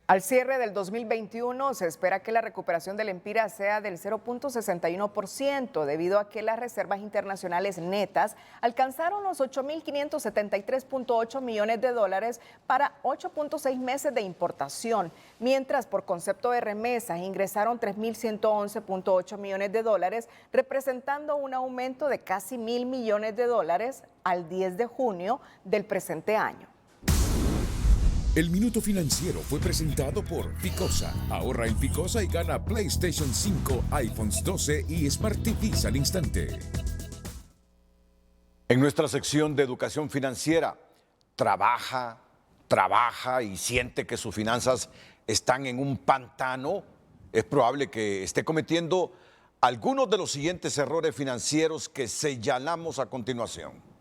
Al cierre del 2021 se espera que la recuperación del lempira sea del 0.61% debido a que las reservas internacionales netas alcanzaron los 8.573.8 millones de dólares para 8.6 meses de importación, mientras por concepto de remesas ingresaron 3.111.8 millones de dólares, representando un aumento de casi 1.000 millones de dólares al 10 de junio del presente año. El Minuto Financiero fue presentado por Ficosa. Ahorra en Ficosa y gana PlayStation 5, iPhones 12 y Smart TVs al instante. En nuestra sección de educación financiera, trabaja y siente que sus finanzas están en un pantano, es probable que esté cometiendo algunos de los siguientes errores financieros que señalamos a continuación.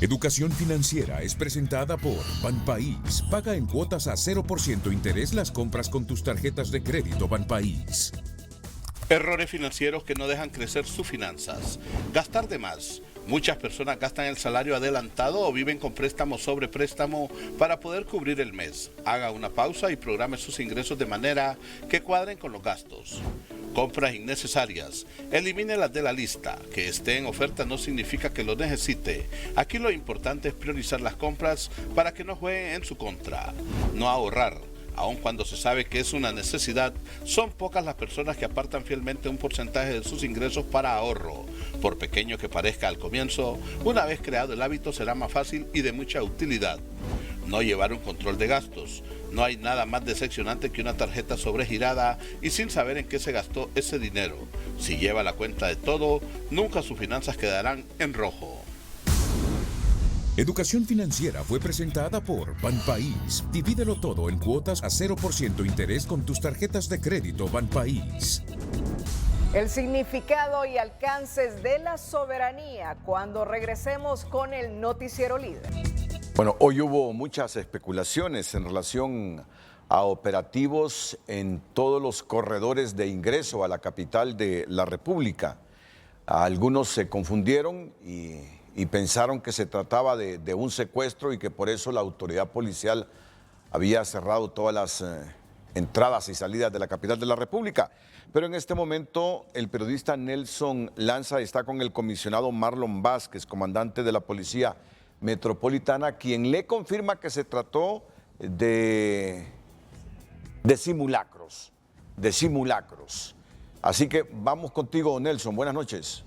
Educación Financiera es presentada por Banpaís. Paga en cuotas a 0% interés las compras con tus tarjetas de crédito Banpaís. Errores financieros que no dejan crecer sus finanzas. Gastar de más. Muchas personas gastan el salario adelantado o viven con préstamo sobre préstamo para poder cubrir el mes. Haga una pausa y programe sus ingresos de manera que cuadren con los gastos. Compras innecesarias. Elimínelas de la lista. Que esté en oferta no significa que lo necesite. Aquí lo importante es priorizar las compras para que no jueguen en su contra. No ahorrar. Aun cuando se sabe que es una necesidad, son pocas las personas que apartan fielmente un porcentaje de sus ingresos para ahorro. Por pequeño que parezca al comienzo, una vez creado el hábito será más fácil y de mucha utilidad. No llevar un control de gastos. No hay nada más decepcionante que una tarjeta sobregirada y sin saber en qué se gastó ese dinero. Si lleva la cuenta de todo, nunca sus finanzas quedarán en rojo. Educación Financiera fue presentada por Banpaís. Divídelo todo en cuotas a 0% interés con tus tarjetas de crédito Banpaís. El significado y alcances de la soberanía cuando regresemos con el Noticiero Líder. Bueno, hoy hubo muchas especulaciones en relación a operativos en todos los corredores de ingreso a la capital de la República. Algunos se confundieron y pensaron que se trataba de un secuestro y que por eso la autoridad policial había cerrado todas las entradas y salidas de la capital de la República. Pero en este momento el periodista Nelson Lanza está con el comisionado Marlon Vázquez, comandante de la Policía Metropolitana, quien le confirma que se trató de simulacros, Así que vamos contigo, Nelson. Buenas noches.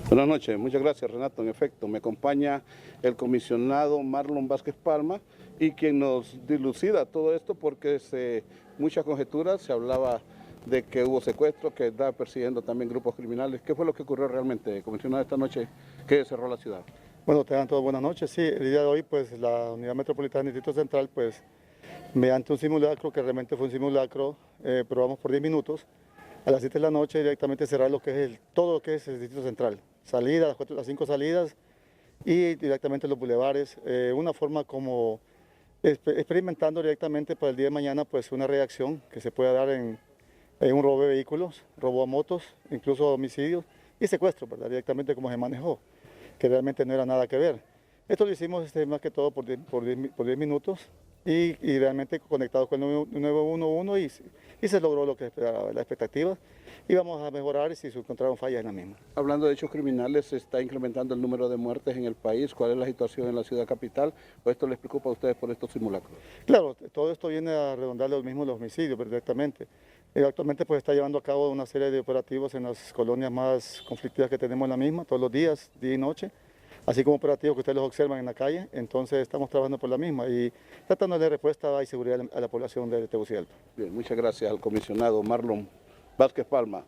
Buenas noches, muchas gracias, Renato. En efecto, me acompaña el comisionado Marlon Vázquez Palma y quien nos dilucida todo esto porque muchas conjeturas, se hablaba de que hubo secuestros, que estaba persiguiendo también grupos criminales. ¿Qué fue lo que ocurrió realmente, comisionado, esta noche que cerró la ciudad? Bueno, tengan todos buenas noches. Sí, el día de hoy, pues la Unidad Metropolitana del Distrito Central, pues mediante un simulacro, que realmente fue un simulacro, probamos por 10 minutos, a las 7 de la noche directamente cerrar lo que es todo lo que es el Distrito Central. Salidas, las 5 salidas y directamente los bulevares. Una forma como experimentando directamente para el día de mañana, pues una reacción que se pueda dar en un robo de vehículos, robo a motos, incluso homicidios y secuestro, ¿verdad? Directamente como se manejó, que realmente no era nada que ver. Esto lo hicimos más que todo por 10 minutos y realmente conectados con el 911 y se logró lo que esperaba, la expectativa. Y vamos a mejorar si se encontraron fallas en la misma. Hablando de hechos criminales, se está incrementando el número de muertes en el país. ¿Cuál es la situación en la ciudad capital? ¿O esto les preocupa a ustedes por estos simulacros? Claro, todo esto viene a redondar los homicidios directamente. Actualmente pues está llevando a cabo una serie de operativos en las colonias más conflictivas que tenemos en la misma, todos los días, día y noche, así como operativos que ustedes los observan en la calle. Entonces estamos trabajando por la misma y tratando de dar respuesta y seguridad a la población de Tegucigalpa. Bien, muchas gracias al comisionado Marlon Vázquez Palma.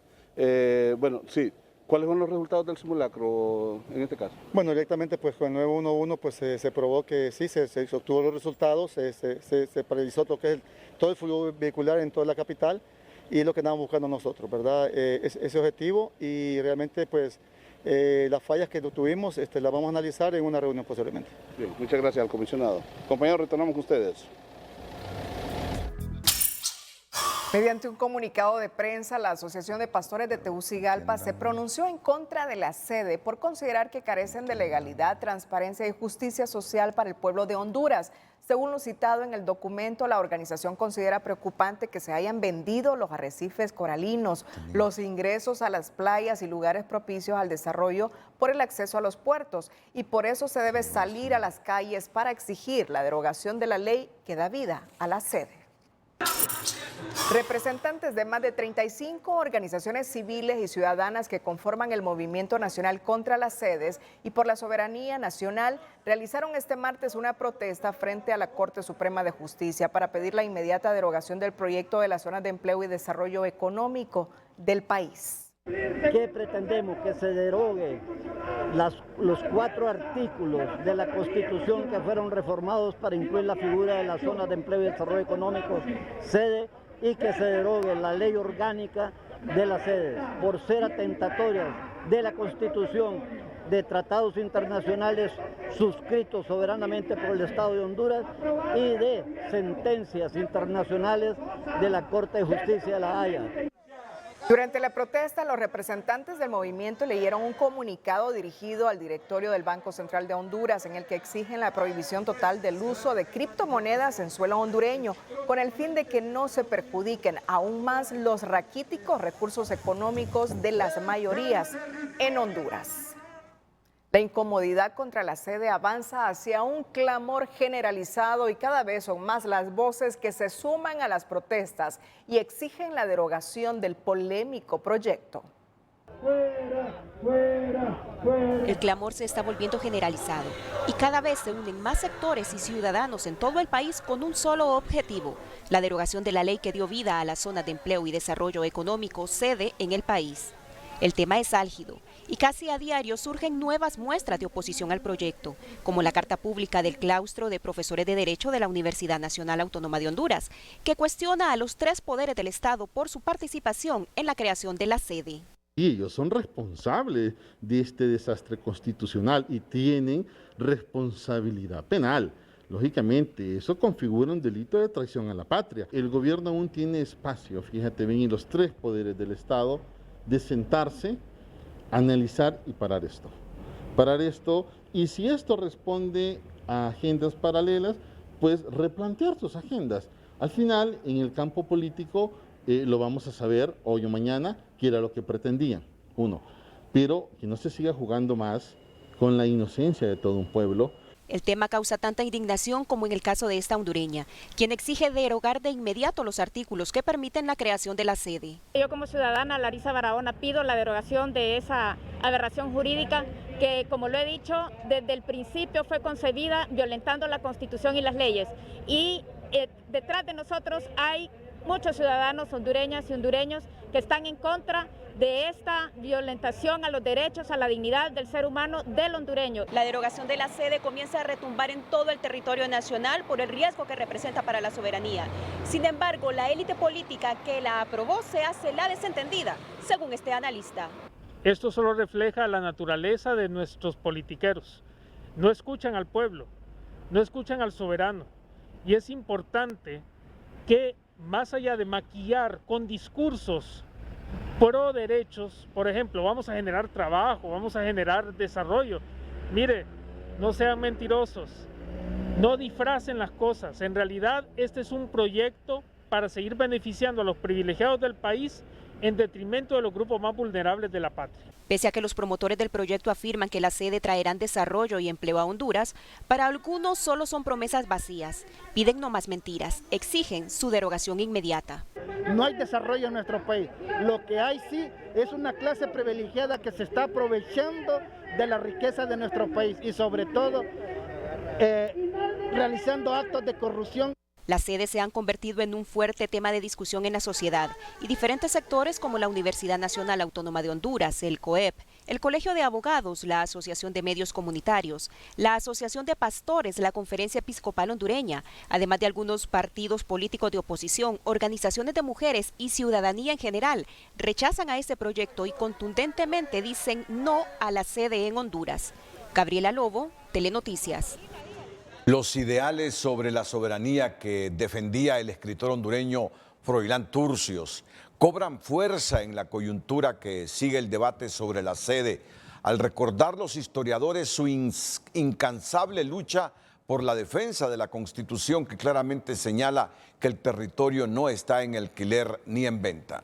Bueno, sí, ¿cuáles fueron los resultados del simulacro en este caso? Bueno, directamente pues con el 911 pues se probó que sí, se obtuvo los resultados, se paralizó todo el flujo vehicular en toda la capital y es lo que andamos buscando nosotros, ¿verdad? Ese objetivo y realmente pues las fallas que tuvimos las vamos a analizar en una reunión posteriormente. Bien, muchas gracias al comisionado. Compañeros, retornamos con ustedes. Mediante un comunicado de prensa, la Asociación de Pastores de Tegucigalpa se pronunció en contra de la sede por considerar que carecen de legalidad, transparencia y justicia social para el pueblo de Honduras. Según lo citado en el documento, la organización considera preocupante que se hayan vendido los arrecifes coralinos, los ingresos a las playas y lugares propicios al desarrollo por el acceso a los puertos, y por eso se debe salir a las calles para exigir la derogación de la ley que da vida a la sede. Representantes de más de 35 organizaciones civiles y ciudadanas que conforman el Movimiento Nacional contra las Sedes y por la Soberanía Nacional realizaron este martes una protesta frente a la Corte Suprema de Justicia para pedir la inmediata derogación del proyecto de las zonas de empleo y desarrollo económico del país. ¿Qué pretendemos? Que se derogue los 4 artículos de la Constitución que fueron reformados para incluir la figura de las zonas de empleo y desarrollo económico, sede, y que se derogue la ley orgánica de las sedes por ser atentatorias de la Constitución, de tratados internacionales suscritos soberanamente por el Estado de Honduras y de sentencias internacionales de la Corte de Justicia de La Haya. Durante la protesta, los representantes del movimiento leyeron un comunicado dirigido al directorio del Banco Central de Honduras en el que exigen la prohibición total del uso de criptomonedas en suelo hondureño, con el fin de que no se perjudiquen aún más los raquíticos recursos económicos de las mayorías en Honduras. La incomodidad contra la sede avanza hacia un clamor generalizado y cada vez son más las voces que se suman a las protestas y exigen la derogación del polémico proyecto. ¡Fuera, fuera, fuera! El clamor se está volviendo generalizado y cada vez se unen más sectores y ciudadanos en todo el país con un solo objetivo: la derogación de la ley que dio vida a las zonas de empleo y desarrollo económico sede en el país. El tema es álgido y casi a diario surgen nuevas muestras de oposición al proyecto, como la carta pública del claustro de profesores de Derecho de la Universidad Nacional Autónoma de Honduras, que cuestiona a los 3 poderes del Estado por su participación en la creación de la sede. Y ellos son responsables de este desastre constitucional y tienen responsabilidad penal. Lógicamente, eso configura un delito de traición a la patria. El gobierno aún tiene espacio, fíjate bien, y los 3 poderes del Estado, de sentarse, analizar y parar esto. Parar esto, y si esto responde a agendas paralelas, pues replantear sus agendas. Al final, en el campo político, lo vamos a saber hoy o mañana, que era lo que pretendían, 1. Pero que no se siga jugando más con la inocencia de todo un pueblo. El tema causa tanta indignación como en el caso de esta hondureña, quien exige derogar de inmediato los artículos que permiten la creación de la sede. Yo como ciudadana Larisa Barahona pido la derogación de esa aberración jurídica que, como lo he dicho, desde el principio fue concebida violentando la Constitución y las leyes. Y detrás de nosotros hay muchos ciudadanos hondureñas y hondureños que están en contra de esta violentación a los derechos, a la dignidad del ser humano del hondureño. La derogación de la sede comienza a retumbar en todo el territorio nacional por el riesgo que representa para la soberanía. Sin embargo, la élite política que la aprobó se hace la desentendida, según este analista. Esto solo refleja la naturaleza de nuestros politiqueros. No escuchan al pueblo, no escuchan al soberano. Y es importante que, más allá de maquillar con discursos pro derechos, por ejemplo, vamos a generar trabajo, vamos a generar desarrollo. Mire, no sean mentirosos, no disfracen las cosas. En realidad, este es un proyecto para seguir beneficiando a los privilegiados del país en detrimento de los grupos más vulnerables de la patria. Pese a que los promotores del proyecto afirman que la sede traerán desarrollo y empleo a Honduras, para algunos solo son promesas vacías. Piden no más mentiras, exigen su derogación inmediata. No hay desarrollo en nuestro país. Lo que hay sí es una clase privilegiada que se está aprovechando de la riqueza de nuestro país y sobre todo realizando actos de corrupción. Las sedes se han convertido en un fuerte tema de discusión en la sociedad y diferentes sectores como la Universidad Nacional Autónoma de Honduras, el COEP, el Colegio de Abogados, la Asociación de Medios Comunitarios, la Asociación de Pastores, la Conferencia Episcopal Hondureña, además de algunos partidos políticos de oposición, organizaciones de mujeres y ciudadanía en general, rechazan a este proyecto y contundentemente dicen no a la sede en Honduras. Gabriela Lobo, Telenoticias. Los ideales sobre la soberanía que defendía el escritor hondureño Froilán Turcios cobran fuerza en la coyuntura que sigue el debate sobre la sede, al recordar los historiadores su incansable lucha por la defensa de la Constitución que claramente señala que el territorio no está en alquiler ni en venta.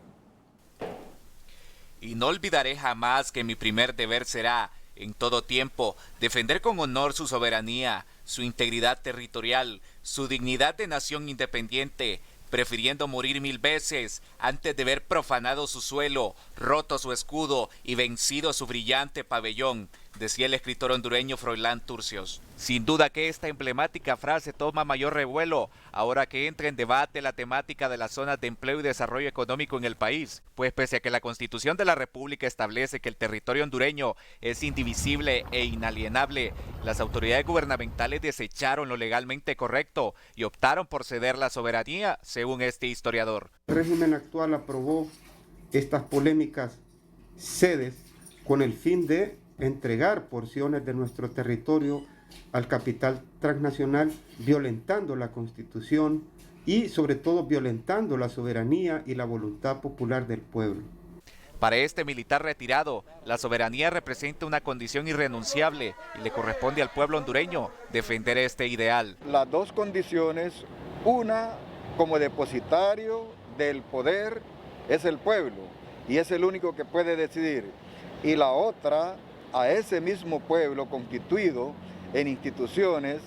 Y no olvidaré jamás que mi primer deber será, en todo tiempo, defender con honor su soberanía, su integridad territorial, su dignidad de nación independiente, prefiriendo morir 1000 veces antes de ver profanado su suelo, roto su escudo y vencido su brillante pabellón, decía el escritor hondureño Froilán Turcios. Sin duda que esta emblemática frase toma mayor revuelo ahora que entra en debate la temática de las zonas de empleo y desarrollo económico en el país, pues pese a que la Constitución de la República establece que el territorio hondureño es indivisible e inalienable, las autoridades gubernamentales desecharon lo legalmente correcto y optaron por ceder la soberanía, según este historiador. El régimen actual aprobó estas polémicas sedes con el fin de entregar porciones de nuestro territorio al capital transnacional, violentando la Constitución y sobre todo violentando la soberanía y la voluntad popular del pueblo. Para este militar retirado, la soberanía representa una condición irrenunciable y le corresponde al pueblo hondureño defender este ideal. Las dos condiciones, una como depositario del poder es el pueblo y es el único que puede decidir, y la otra a ese mismo pueblo constituido en instituciones,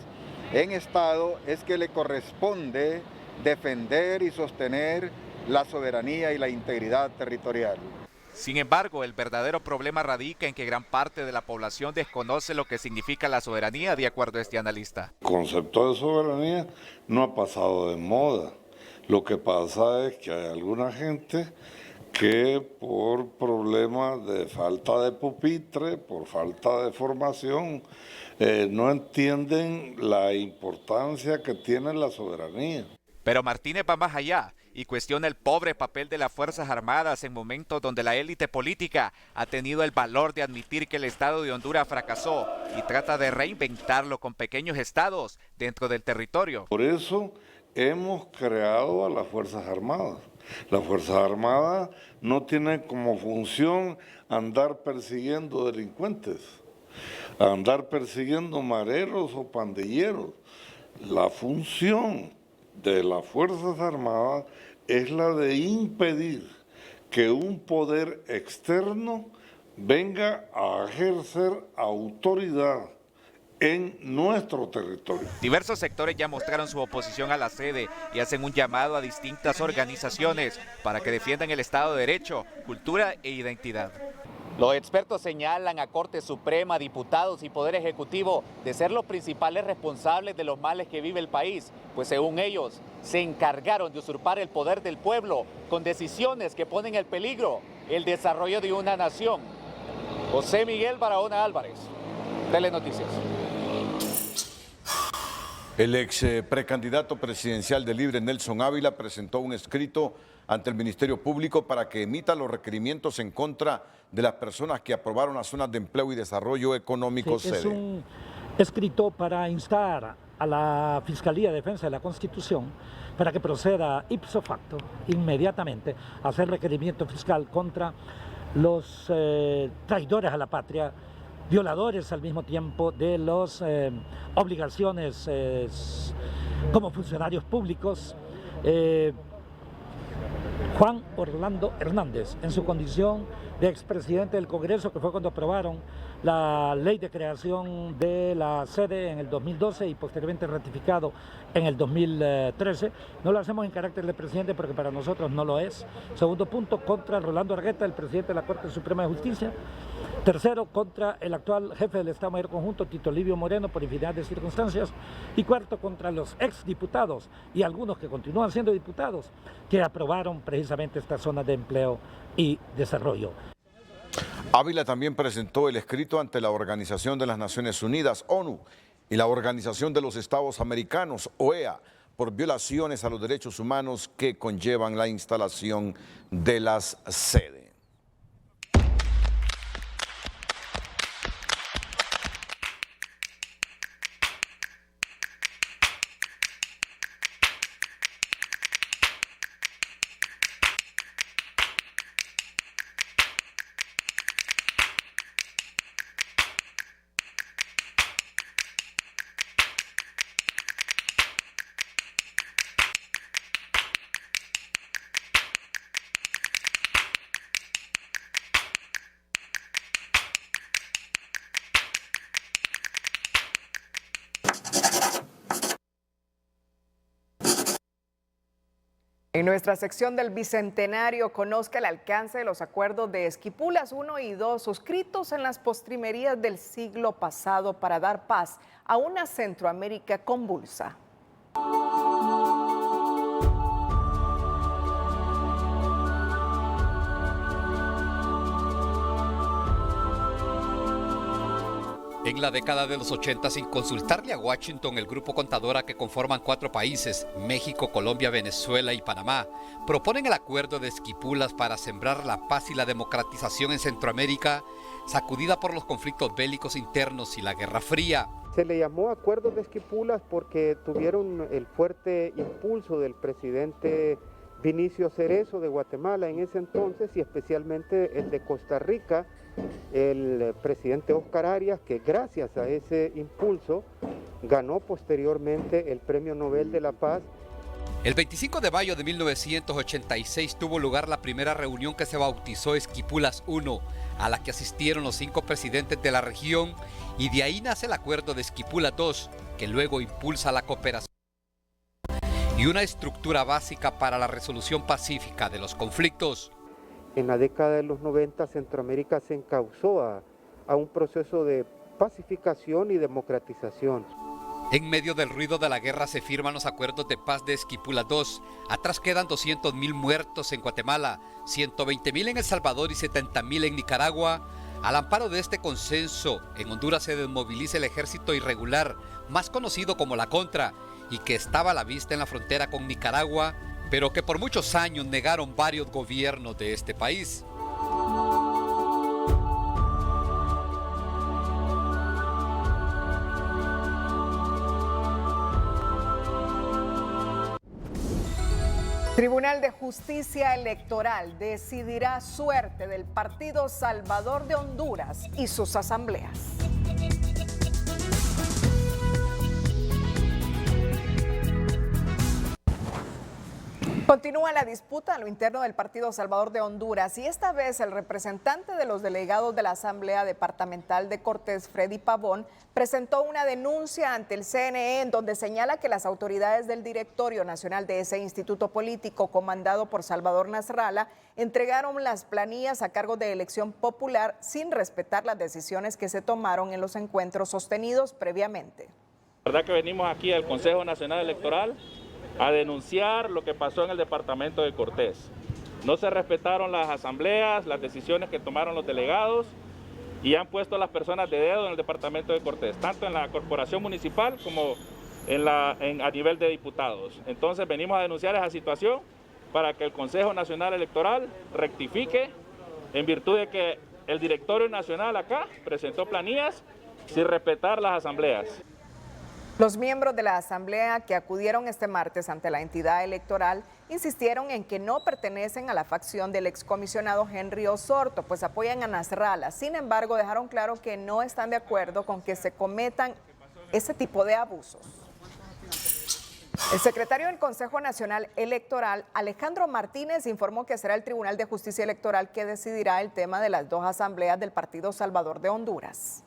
en Estado, es que le corresponde defender y sostener la soberanía y la integridad territorial. Sin embargo, el verdadero problema radica en que gran parte de la población desconoce lo que significa la soberanía, de acuerdo a este analista. El concepto de soberanía no ha pasado de moda. Lo que pasa es que hay alguna gente que por problemas de falta de pupitre, por falta de formación, no entienden la importancia que tiene la soberanía. Pero Martínez va más allá y cuestiona el pobre papel de las Fuerzas Armadas en momentos donde la élite política ha tenido el valor de admitir que el Estado de Honduras fracasó y trata de reinventarlo con pequeños estados dentro del territorio. Por eso hemos creado a las Fuerzas Armadas. Las Fuerzas Armadas no tienen como función andar persiguiendo delincuentes, andar persiguiendo mareros o pandilleros. La función de las Fuerzas Armadas es la de impedir que un poder externo venga a ejercer autoridad en nuestro territorio. Diversos sectores ya mostraron su oposición a la sede y hacen un llamado a distintas organizaciones para que defiendan el Estado de Derecho, cultura e identidad. Los expertos señalan a Corte Suprema, diputados y Poder Ejecutivo de ser los principales responsables de los males que vive el país, pues según ellos se encargaron de usurpar el poder del pueblo con decisiones que ponen en peligro el desarrollo de una nación. José Miguel Barahona Álvarez, Telenoticias. El ex precandidato presidencial de Libre, Nelson Ávila, presentó un escrito ante el Ministerio Público para que emita los requerimientos en contra de las personas que aprobaron las zonas de empleo y desarrollo económico Es un escrito para instar a la Fiscalía de Defensa de la Constitución para que proceda ipso facto, inmediatamente, a hacer requerimiento fiscal contra los traidores a la patria, violadores al mismo tiempo de las obligaciones como funcionarios públicos. Juan Orlando Hernández, en su condición de expresidente del Congreso, que fue cuando aprobaron la ley de creación de la sede en el 2012 y posteriormente ratificado en el 2013. No lo hacemos en carácter de presidente porque para nosotros no lo es. Segundo punto, contra Rolando Argueta, el presidente de la Corte Suprema de Justicia. Tercero, contra el actual jefe del Estado Mayor Conjunto, Tito Livio Moreno, por infinidad de circunstancias. Y cuarto, contra los exdiputados y algunos que continúan siendo diputados que aprobaron precisamente estas zonas de empleo y desarrollo. Ávila también presentó el escrito ante la Organización de las Naciones Unidas, ONU, y la Organización de los Estados Americanos, OEA, por violaciones a los derechos humanos que conllevan la instalación de las sedes. En nuestra sección del Bicentenario, conozca el alcance de los acuerdos de Esquipulas 1 y 2 suscritos en las postrimerías del siglo pasado para dar paz a una Centroamérica convulsa. En la década de los 80, sin consultarle a Washington, el grupo Contadora, que conforman 4 países, México, Colombia, Venezuela y Panamá, proponen el acuerdo de Esquipulas para sembrar la paz y la democratización en Centroamérica, sacudida por los conflictos bélicos internos y la Guerra Fría. Se le llamó Acuerdo de Esquipulas porque tuvieron el fuerte impulso del presidente Vinicio Cerezo de Guatemala en ese entonces, y especialmente el de Costa Rica, el presidente Oscar Arias, que gracias a ese impulso ganó posteriormente el Premio Nobel de la Paz. El 25 de mayo de 1986 tuvo lugar la primera reunión que se bautizó Esquipulas 1, a la que asistieron los 5 presidentes de la región, y de ahí nace el Acuerdo de Esquipulas 2, que luego impulsa la cooperación y una estructura básica para la resolución pacífica de los conflictos. En la década de los 90, Centroamérica se encauzó a un proceso de pacificación y democratización. En medio del ruido de la guerra se firman los acuerdos de paz de Esquipulas II. Atrás quedan 200.000 muertos en Guatemala, 120.000 en El Salvador y 70.000 en Nicaragua. Al amparo de este consenso, en Honduras se desmoviliza el ejército irregular, más conocido como la Contra, y que estaba a la vista en la frontera con Nicaragua, pero que por muchos años negaron varios gobiernos de este país. Tribunal de Justicia Electoral decidirá suerte del Partido Salvador de Honduras y sus asambleas. Continúa la disputa a lo interno del Partido Salvador de Honduras y esta vez el representante de los delegados de la Asamblea Departamental de Cortés, Freddy Pavón, presentó una denuncia ante el CNE en donde señala que las autoridades del Directorio Nacional de ese instituto político comandado por Salvador Nasralla entregaron las planillas a cargo de elección popular sin respetar las decisiones que se tomaron en los encuentros sostenidos previamente. La verdad que venimos aquí al Consejo Nacional Electoral a denunciar lo que pasó en el departamento de Cortés. No se respetaron las asambleas, las decisiones que tomaron los delegados y han puesto a las personas de dedo en el departamento de Cortés, tanto en la corporación municipal como a nivel de diputados. Entonces venimos a denunciar esa situación para que el Consejo Nacional Electoral rectifique en virtud de que el Directorio Nacional acá presentó planillas sin respetar las asambleas. Los miembros de la Asamblea que acudieron este martes ante la entidad electoral insistieron en que no pertenecen a la facción del excomisionado Henry Osorto, pues apoyan a Nasralla. Sin embargo, dejaron claro que no están de acuerdo con que se cometan ese tipo de abusos. El secretario del Consejo Nacional Electoral, Alejandro Martínez, informó que será el Tribunal de Justicia Electoral que decidirá el tema de las dos asambleas del Partido Salvador de Honduras.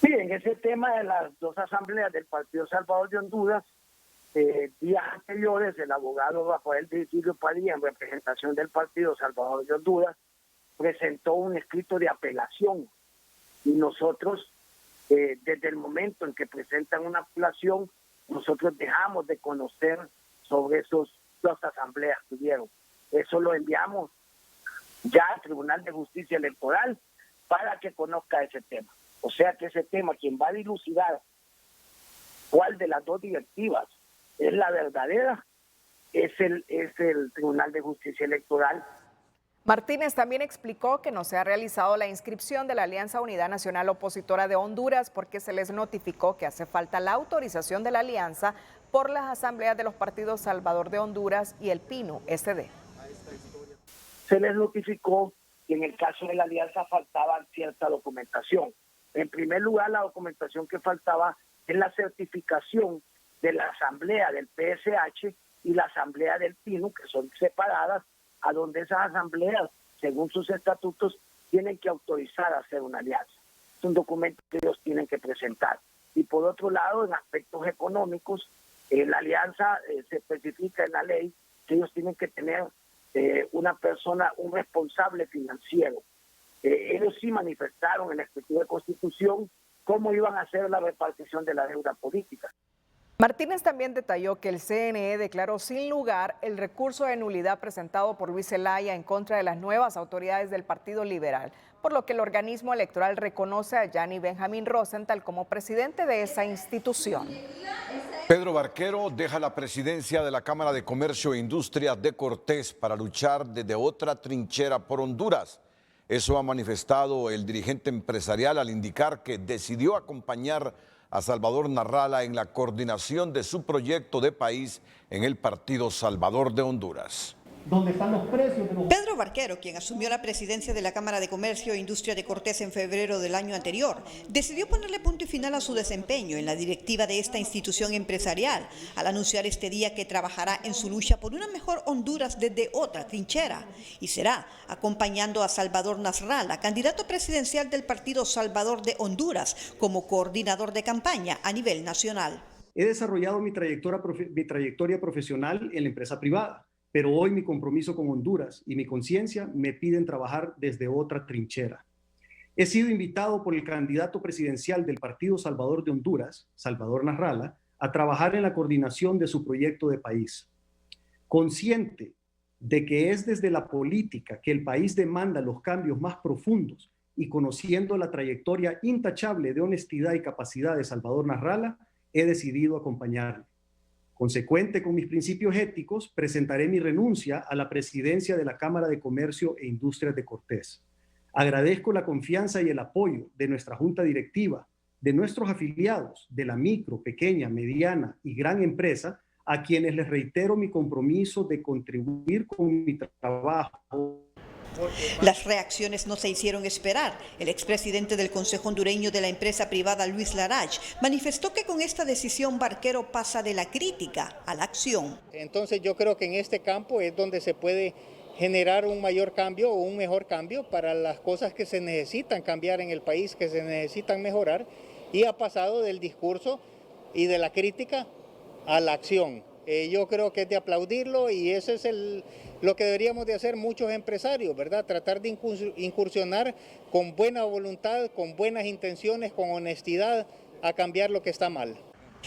Sí, en ese tema de las dos asambleas del Partido Salvador de Honduras, días anteriores, el abogado Rafael Virgilio Padilla, en representación del Partido Salvador de Honduras, presentó un escrito de apelación. Y nosotros, desde el momento en que presentan una apelación, nosotros dejamos de conocer sobre esos dos asambleas que tuvieron. Eso lo enviamos ya al Tribunal de Justicia Electoral para que conozca ese tema. O sea que ese tema, quien va a dilucidar cuál de las dos directivas es la verdadera, es el Tribunal de Justicia Electoral. Martínez también explicó que no se ha realizado la inscripción de la Alianza Unidad Nacional Opositora de Honduras porque se les notificó que hace falta la autorización de la alianza por las asambleas de los partidos Salvador de Honduras y el PINU-SD. Se les notificó que en el caso de la alianza faltaba cierta documentación. En primer lugar, la documentación que faltaba es la certificación de la asamblea del PSH y la asamblea del PINU, que son separadas, a donde esas asambleas, según sus estatutos, tienen que autorizar a hacer una alianza. Es un documento que ellos tienen que presentar. Y por otro lado, en aspectos económicos, la alianza se especifica en la ley que ellos tienen que tener una persona, un responsable financiero. Ellos sí manifestaron en la respectiva Constitución cómo iban a hacer la repartición de la deuda política. Martínez también detalló que el CNE declaró sin lugar el recurso de nulidad presentado por Luis Zelaya en contra de las nuevas autoridades del Partido Liberal, por lo que el organismo electoral reconoce a Gianni Benjamín Rosenthal como presidente de esa institución. Pedro Barquero deja la presidencia de la Cámara de Comercio e Industria de Cortés para luchar desde otra trinchera por Honduras. Eso ha manifestado el dirigente empresarial al indicar que decidió acompañar a Salvador Nasralla en la coordinación de su proyecto de país en el Partido Salvador de Honduras. ¿Dónde están los precios de los... Pedro Barquero, quien asumió la presidencia de la Cámara de Comercio e Industria de Cortés en febrero del año anterior, decidió ponerle punto y final a su desempeño en la directiva de esta institución empresarial, al anunciar este día que trabajará en su lucha por una mejor Honduras desde otra trinchera, y será acompañando a Salvador Nasralla, candidato presidencial del Partido Salvador de Honduras, como coordinador de campaña a nivel nacional. He desarrollado mi trayectoria profesional en la empresa privada, pero hoy mi compromiso con Honduras y mi conciencia me piden trabajar desde otra trinchera. He sido invitado por el candidato presidencial del Partido Salvador de Honduras, Salvador Nasralla, a trabajar en la coordinación de su proyecto de país. Consciente de que es desde la política que el país demanda los cambios más profundos y conociendo la trayectoria intachable de honestidad y capacidad de Salvador Nasralla, he decidido acompañarle. Consecuente con mis principios éticos, presentaré mi renuncia a la presidencia de la Cámara de Comercio e Industrias de Cortés. Agradezco la confianza y el apoyo de nuestra junta directiva, de nuestros afiliados, de la micro, pequeña, mediana y gran empresa, a quienes les reitero mi compromiso de contribuir con mi trabajo. Las reacciones no se hicieron esperar. El expresidente del Consejo Hondureño de la empresa privada, Luis Larach, manifestó que con esta decisión Barquero pasa de la crítica a la acción. Entonces yo creo que en este campo es donde se puede generar un mayor cambio o un mejor cambio para las cosas que se necesitan cambiar en el país, que se necesitan mejorar, y ha pasado del discurso y de la crítica a la acción. Yo creo que es de aplaudirlo y eso es lo que deberíamos de hacer muchos empresarios, ¿verdad? Tratar de incursionar con buena voluntad, con buenas intenciones, con honestidad a cambiar lo que está mal.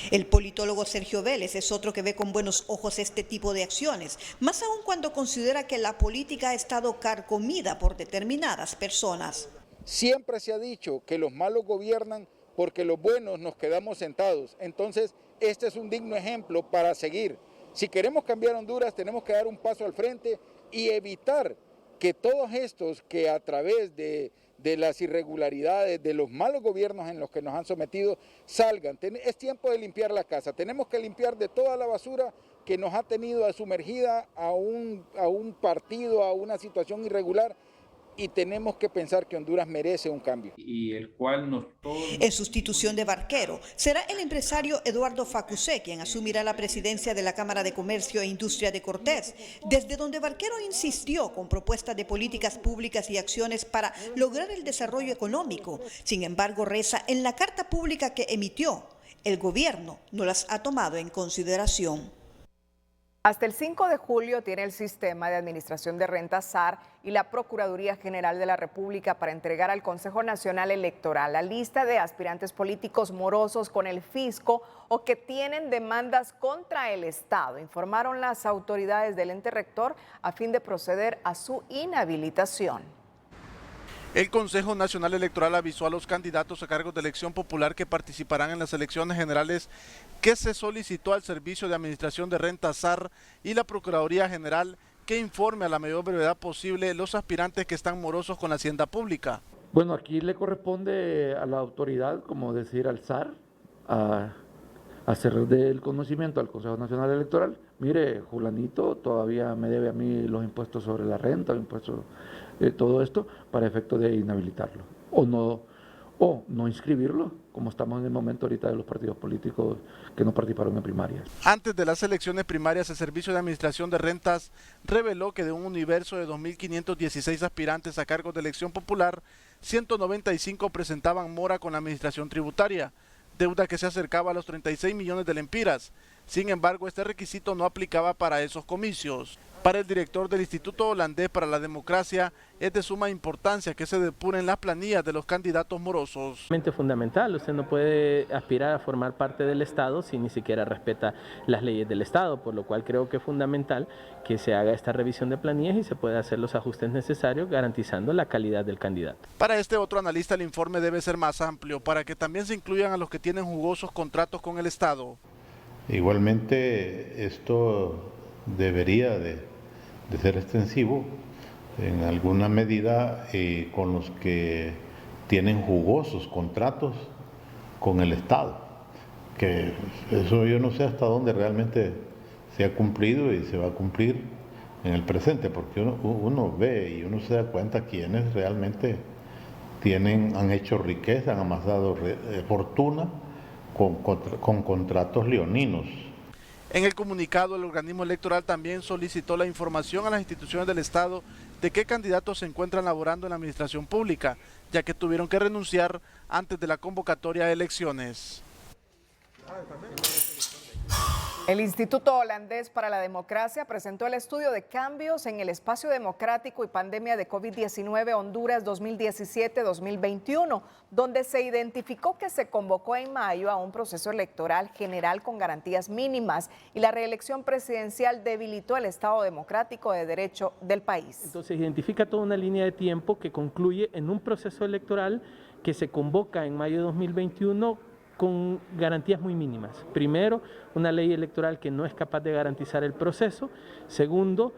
El politólogo Sergio Vélez es otro que ve con buenos ojos este tipo de acciones, más aún cuando considera que la política ha estado carcomida por determinadas personas. Siempre se ha dicho que los malos gobiernan porque los buenos nos quedamos sentados. Entonces, este es un digno ejemplo para seguir. Si queremos cambiar Honduras, tenemos que dar un paso al frente y evitar que todos estos que a través de las irregularidades, de los malos gobiernos en los que nos han sometido, salgan. Es tiempo de limpiar la casa. Tenemos que limpiar de toda la basura que nos ha tenido sumergida a un partido, a una situación irregular. Y tenemos que pensar que Honduras merece un cambio. En sustitución de Barquero, será el empresario Eduardo Facusé quien asumirá la presidencia de la Cámara de Comercio e Industria de Cortés, desde donde Barquero insistió con propuestas de políticas públicas y acciones para lograr el desarrollo económico. Sin embargo, reza en la carta pública que emitió, el gobierno no las ha tomado en consideración. Hasta el 5 de julio tiene el Sistema de Administración de Rentas SAR y la Procuraduría General de la República para entregar al Consejo Nacional Electoral la lista de aspirantes políticos morosos con el fisco o que tienen demandas contra el Estado, informaron las autoridades del ente rector a fin de proceder a su inhabilitación. El Consejo Nacional Electoral avisó a los candidatos a cargos de elección popular que participarán en las elecciones generales que se solicitó al Servicio de Administración de Rentas SAR y la Procuraduría General que informe a la mayor brevedad posible los aspirantes que están morosos con la hacienda pública. Bueno, aquí le corresponde a la autoridad, como decir al SAR, a hacer del conocimiento al Consejo Nacional Electoral. Mire, Julanito todavía me debe a mí los impuestos sobre la renta, impuestos, todo esto, para efecto de inhabilitarlo. O no inscribirlo, como estamos en el momento ahorita de los partidos políticos que no participaron en primarias. Antes de las elecciones primarias, el Servicio de Administración de Rentas reveló que de un universo de 2.516 aspirantes a cargos de elección popular, 195 presentaban mora con la administración tributaria, deuda que se acercaba a los 36 millones de lempiras. Sin embargo, este requisito no aplicaba para esos comicios. Para el director del Instituto Holandés para la Democracia, es de suma importancia que se depuren las planillas de los candidatos morosos. Es fundamental, usted no puede aspirar a formar parte del Estado si ni siquiera respeta las leyes del Estado, por lo cual creo que es fundamental que se haga esta revisión de planillas y se pueda hacer los ajustes necesarios garantizando la calidad del candidato. Para este otro analista, el informe debe ser más amplio para que también se incluyan a los que tienen jugosos contratos con el Estado. Igualmente, esto debería de ser extensivo en alguna medida con los que tienen jugosos contratos con el Estado, que eso yo no sé hasta dónde realmente se ha cumplido y se va a cumplir en el presente, porque uno ve y uno se da cuenta quienes realmente han hecho riqueza, han amasado fortuna con contratos leoninos. En el comunicado, el organismo electoral también solicitó la información a las instituciones del Estado de qué candidatos se encuentran laborando en la administración pública, ya que tuvieron que renunciar antes de la convocatoria de elecciones. El Instituto Holandés para la Democracia presentó el estudio de cambios en el espacio democrático y pandemia de COVID-19 Honduras 2017-2021, donde se identificó que se convocó en mayo a un proceso electoral general con garantías mínimas y la reelección presidencial debilitó el Estado democrático de derecho del país. Entonces identifica toda una línea de tiempo que concluye en un proceso electoral que se convoca en mayo de 2021 con garantías muy mínimas. Primero, una ley electoral que no es capaz de garantizar el proceso. Segundo,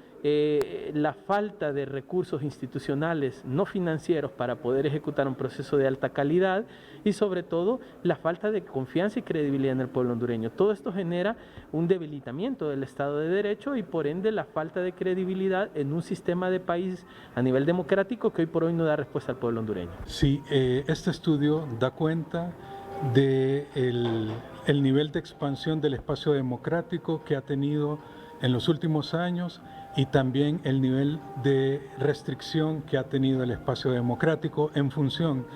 la falta de recursos institucionales no financieros para poder ejecutar un proceso de alta calidad y sobre todo la falta de confianza y credibilidad en el pueblo hondureño. Todo esto genera un debilitamiento del Estado de Derecho y por ende la falta de credibilidad en un sistema de país a nivel democrático que hoy por hoy no da respuesta al pueblo hondureño. Sí, este estudio da cuenta del nivel de expansión del espacio democrático que ha tenido en los últimos años y también el nivel de restricción que ha tenido el espacio democrático en función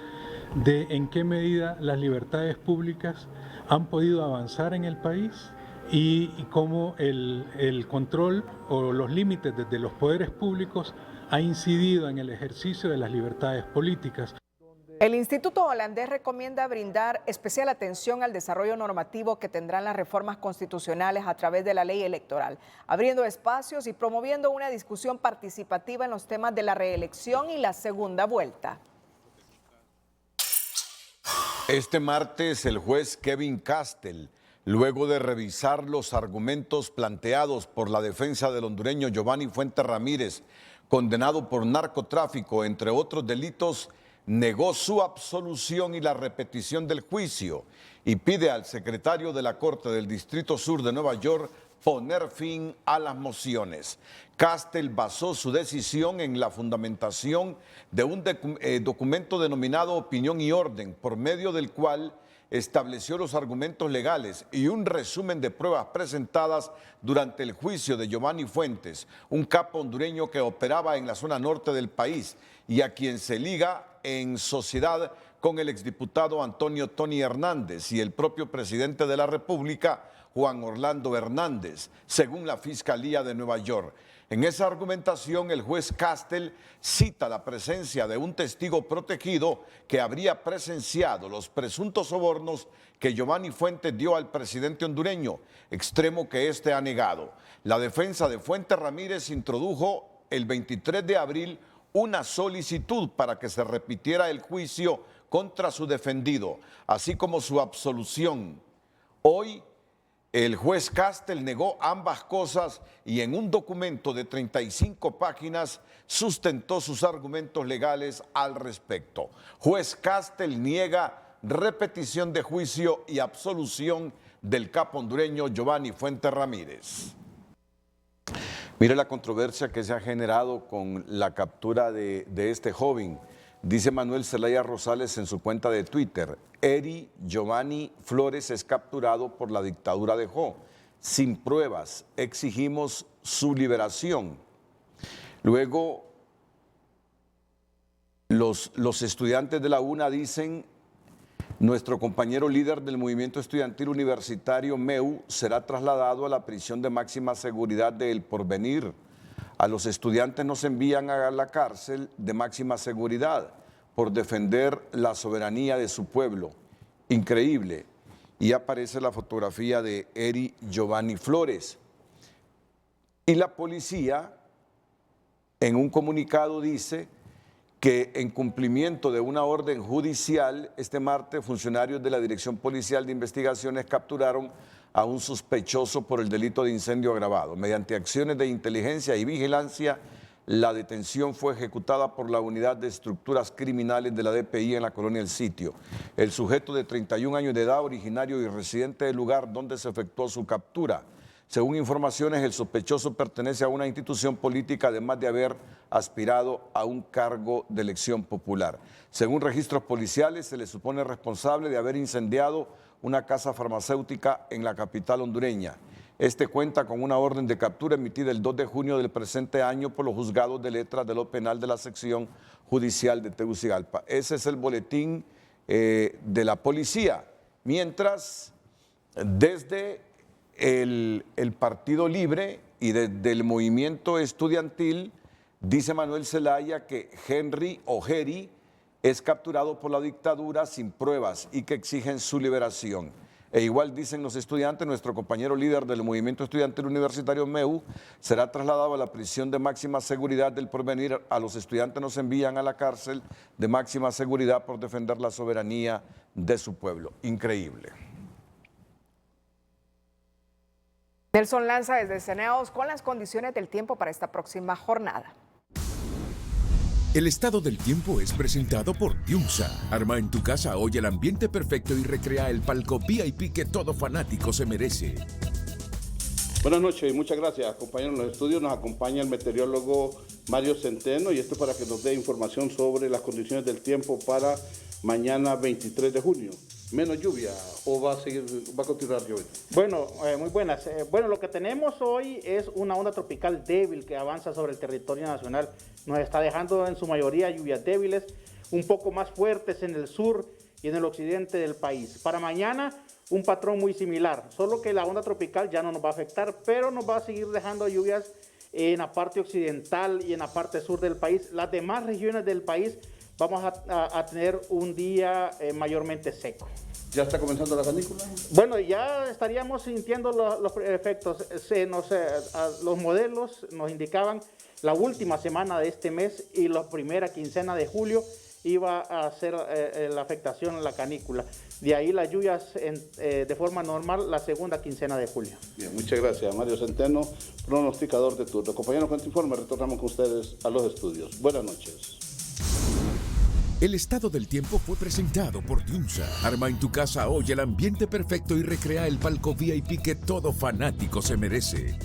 de en qué medida las libertades públicas han podido avanzar en el país y cómo el control o los límites desde los poderes públicos ha incidido en el ejercicio de las libertades políticas. El Instituto Holandés recomienda brindar especial atención al desarrollo normativo que tendrán las reformas constitucionales a través de la ley electoral, abriendo espacios y promoviendo una discusión participativa en los temas de la reelección y la segunda vuelta. Este martes, el juez Kevin Castell, luego de revisar los argumentos planteados por la defensa del hondureño Giovanni Fuentes Ramírez, condenado por narcotráfico, entre otros delitos, negó su absolución y la repetición del juicio y pide al secretario de la Corte del Distrito Sur de Nueva York poner fin a las mociones. Castell basó su decisión en la fundamentación de un documento denominado Opinión y Orden, por medio del cual estableció los argumentos legales y un resumen de pruebas presentadas durante el juicio de Giovanni Fuentes, un capo hondureño que operaba en la zona norte del país y a quien se liga en sociedad con el exdiputado Antonio Tony Hernández y el propio presidente de la República, Juan Orlando Hernández, según la Fiscalía de Nueva York. En esa argumentación, el juez Castell cita la presencia de un testigo protegido que habría presenciado los presuntos sobornos que Giovanni Fuentes dio al presidente hondureño, extremo que éste ha negado. La defensa de Fuentes Ramírez introdujo el 23 de abril una solicitud para que se repitiera el juicio contra su defendido, así como su absolución. Hoy, el juez Castell negó ambas cosas y en un documento de 35 páginas sustentó sus argumentos legales al respecto. Juez Castell niega repetición de juicio y absolución del capo hondureño Giovanni Fuentes Ramírez. Mire la controversia que se ha generado con la captura de este joven. Dice Manuel Zelaya Rosales en su cuenta de Twitter: Eri Giovanni Flores es capturado por la dictadura de Jo. Sin pruebas, exigimos su liberación. Luego, los estudiantes de la UNA dicen: nuestro compañero líder del movimiento estudiantil universitario MEU será trasladado a la prisión de máxima seguridad de El Porvenir. A los estudiantes nos envían a la cárcel de máxima seguridad por defender la soberanía de su pueblo. Increíble. Y aparece la fotografía de Eri Giovanni Flores. Y la policía, en un comunicado, dice que en cumplimiento de una orden judicial, este martes funcionarios de la Dirección Policial de Investigaciones capturaron a un sospechoso por el delito de incendio agravado. Mediante acciones de inteligencia y vigilancia, la detención fue ejecutada por la Unidad de Estructuras Criminales de la DPI en la colonia El Sitio. El sujeto de 31 años de edad, originario y residente del lugar donde se efectuó su captura. Según informaciones, el sospechoso pertenece a una institución política, además de haber aspirado a un cargo de elección popular. Según registros policiales, se le supone responsable de haber incendiado una casa farmacéutica en la capital hondureña. Este cuenta con una orden de captura emitida el 2 de junio del presente año por los juzgados de letras de lo penal de la sección judicial de Tegucigalpa. Ese es el boletín de la policía. Mientras, desde el Partido Libre y desde el movimiento estudiantil, dice Manuel Zelaya que Henry Ojeri es capturado por la dictadura sin pruebas y que exigen su liberación. E igual dicen los estudiantes, nuestro compañero líder del movimiento estudiantil universitario MEU será trasladado a la prisión de máxima seguridad del Porvenir. A los estudiantes nos envían a la cárcel de máxima seguridad por defender la soberanía de su pueblo. Increíble. Nelson Lanza desde Ceneos con las condiciones del tiempo para esta próxima jornada. El estado del tiempo es presentado por Diunsa. Arma en tu casa hoy el ambiente perfecto y recrea el palco VIP que todo fanático se merece. Buenas noches y muchas gracias. Compañeros en los estudios nos acompaña el meteorólogo Mario Centeno y esto para que nos dé información sobre las condiciones del tiempo para mañana 23 de junio. ¿Menos lluvia o va a continuar lloviendo? Bueno, muy buenas. Bueno, lo que tenemos hoy es una onda tropical débil que avanza sobre el territorio nacional. Nos está dejando en su mayoría lluvias débiles, un poco más fuertes en el sur y en el occidente del país. Para mañana, un patrón muy similar, solo que la onda tropical ya no nos va a afectar, pero nos va a seguir dejando lluvias en la parte occidental y en la parte sur del país. Las demás regiones del país vamos a tener un día mayormente seco. ¿Ya está comenzando la canícula? Bueno, ya estaríamos sintiendo los efectos. Los modelos nos indicaban la última semana de este mes y la primera quincena de julio iba a ser la afectación en la canícula. De ahí las lluvias de forma normal la segunda quincena de julio. Bien, muchas gracias. Mario Centeno, pronosticador de turno. Compañeros, con este informe retornamos con ustedes a los estudios. Buenas noches. El estado del tiempo fue presentado por Diunsa. Arma en tu casa hoy el ambiente perfecto y recrea el palco VIP que todo fanático se merece.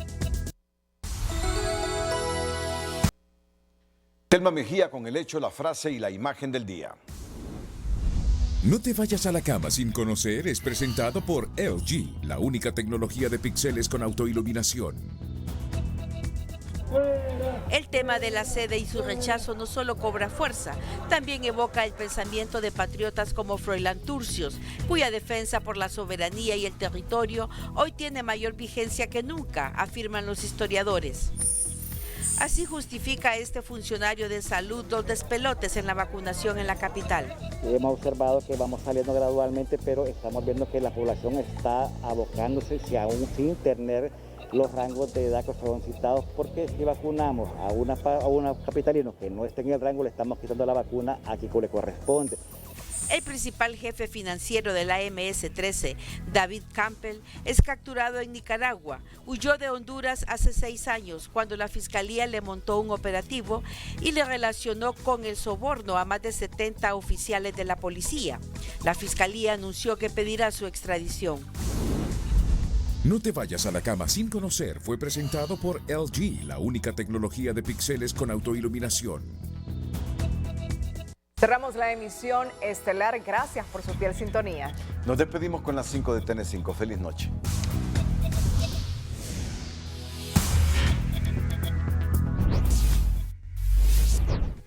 Telma Mejía con el hecho, la frase y la imagen del día. No te vayas a la cama sin conocer es presentado por LG, la única tecnología de píxeles con autoiluminación. El tema de la sede y su rechazo no solo cobra fuerza, también evoca el pensamiento de patriotas como Froilán Turcios, cuya defensa por la soberanía y el territorio hoy tiene mayor vigencia que nunca, afirman los historiadores. Así justifica este funcionario de salud los despelotes en la vacunación en la capital. Hemos observado que vamos saliendo gradualmente, pero estamos viendo que la población está abocándose, si aún sin tener los rangos de edad que fueron citados, porque si vacunamos a una capitalino que no esté en el rango, le estamos quitando la vacuna a quien le corresponde. El principal jefe financiero de la MS-13, David Campbell, es capturado en Nicaragua. Huyó de Honduras hace 6 años, cuando la Fiscalía le montó un operativo y le relacionó con el soborno a más de 70 oficiales de la policía. La Fiscalía anunció que pedirá su extradición. No te vayas a la cama sin conocer fue presentado por LG, la única tecnología de píxeles con autoiluminación. Cerramos la emisión estelar. Gracias por su fiel sintonía. Nos despedimos con las 5 de TN5. Feliz noche.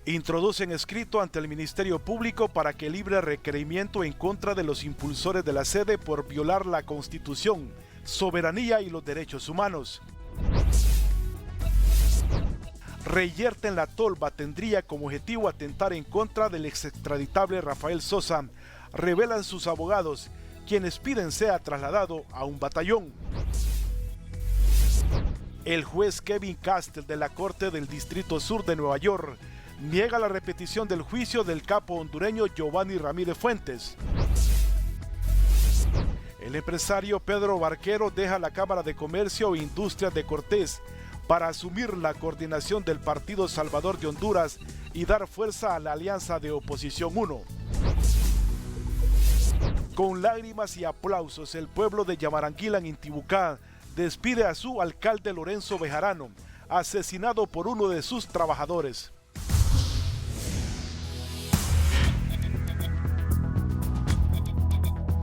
Introducen escrito ante el Ministerio Público para que libre requerimiento en contra de los impulsores de la sede por violar la Constitución, soberanía y los derechos humanos. Reyerta en la Tolva tendría como objetivo atentar en contra del extraditable Rafael Sosa, revelan sus abogados, quienes piden sea trasladado a un batallón. El juez Kevin Castell de la Corte del Distrito Sur de Nueva York niega la repetición del juicio del capo hondureño Giovanni Ramírez Fuentes. El empresario Pedro Barquero deja la Cámara de Comercio e Industrias de Cortés para asumir la coordinación del Partido Salvador de Honduras y dar fuerza a la Alianza de Oposición 1. Con lágrimas y aplausos, el pueblo de Yamaranguila en Intibucá despide a su alcalde Lorenzo Bejarano, asesinado por uno de sus trabajadores.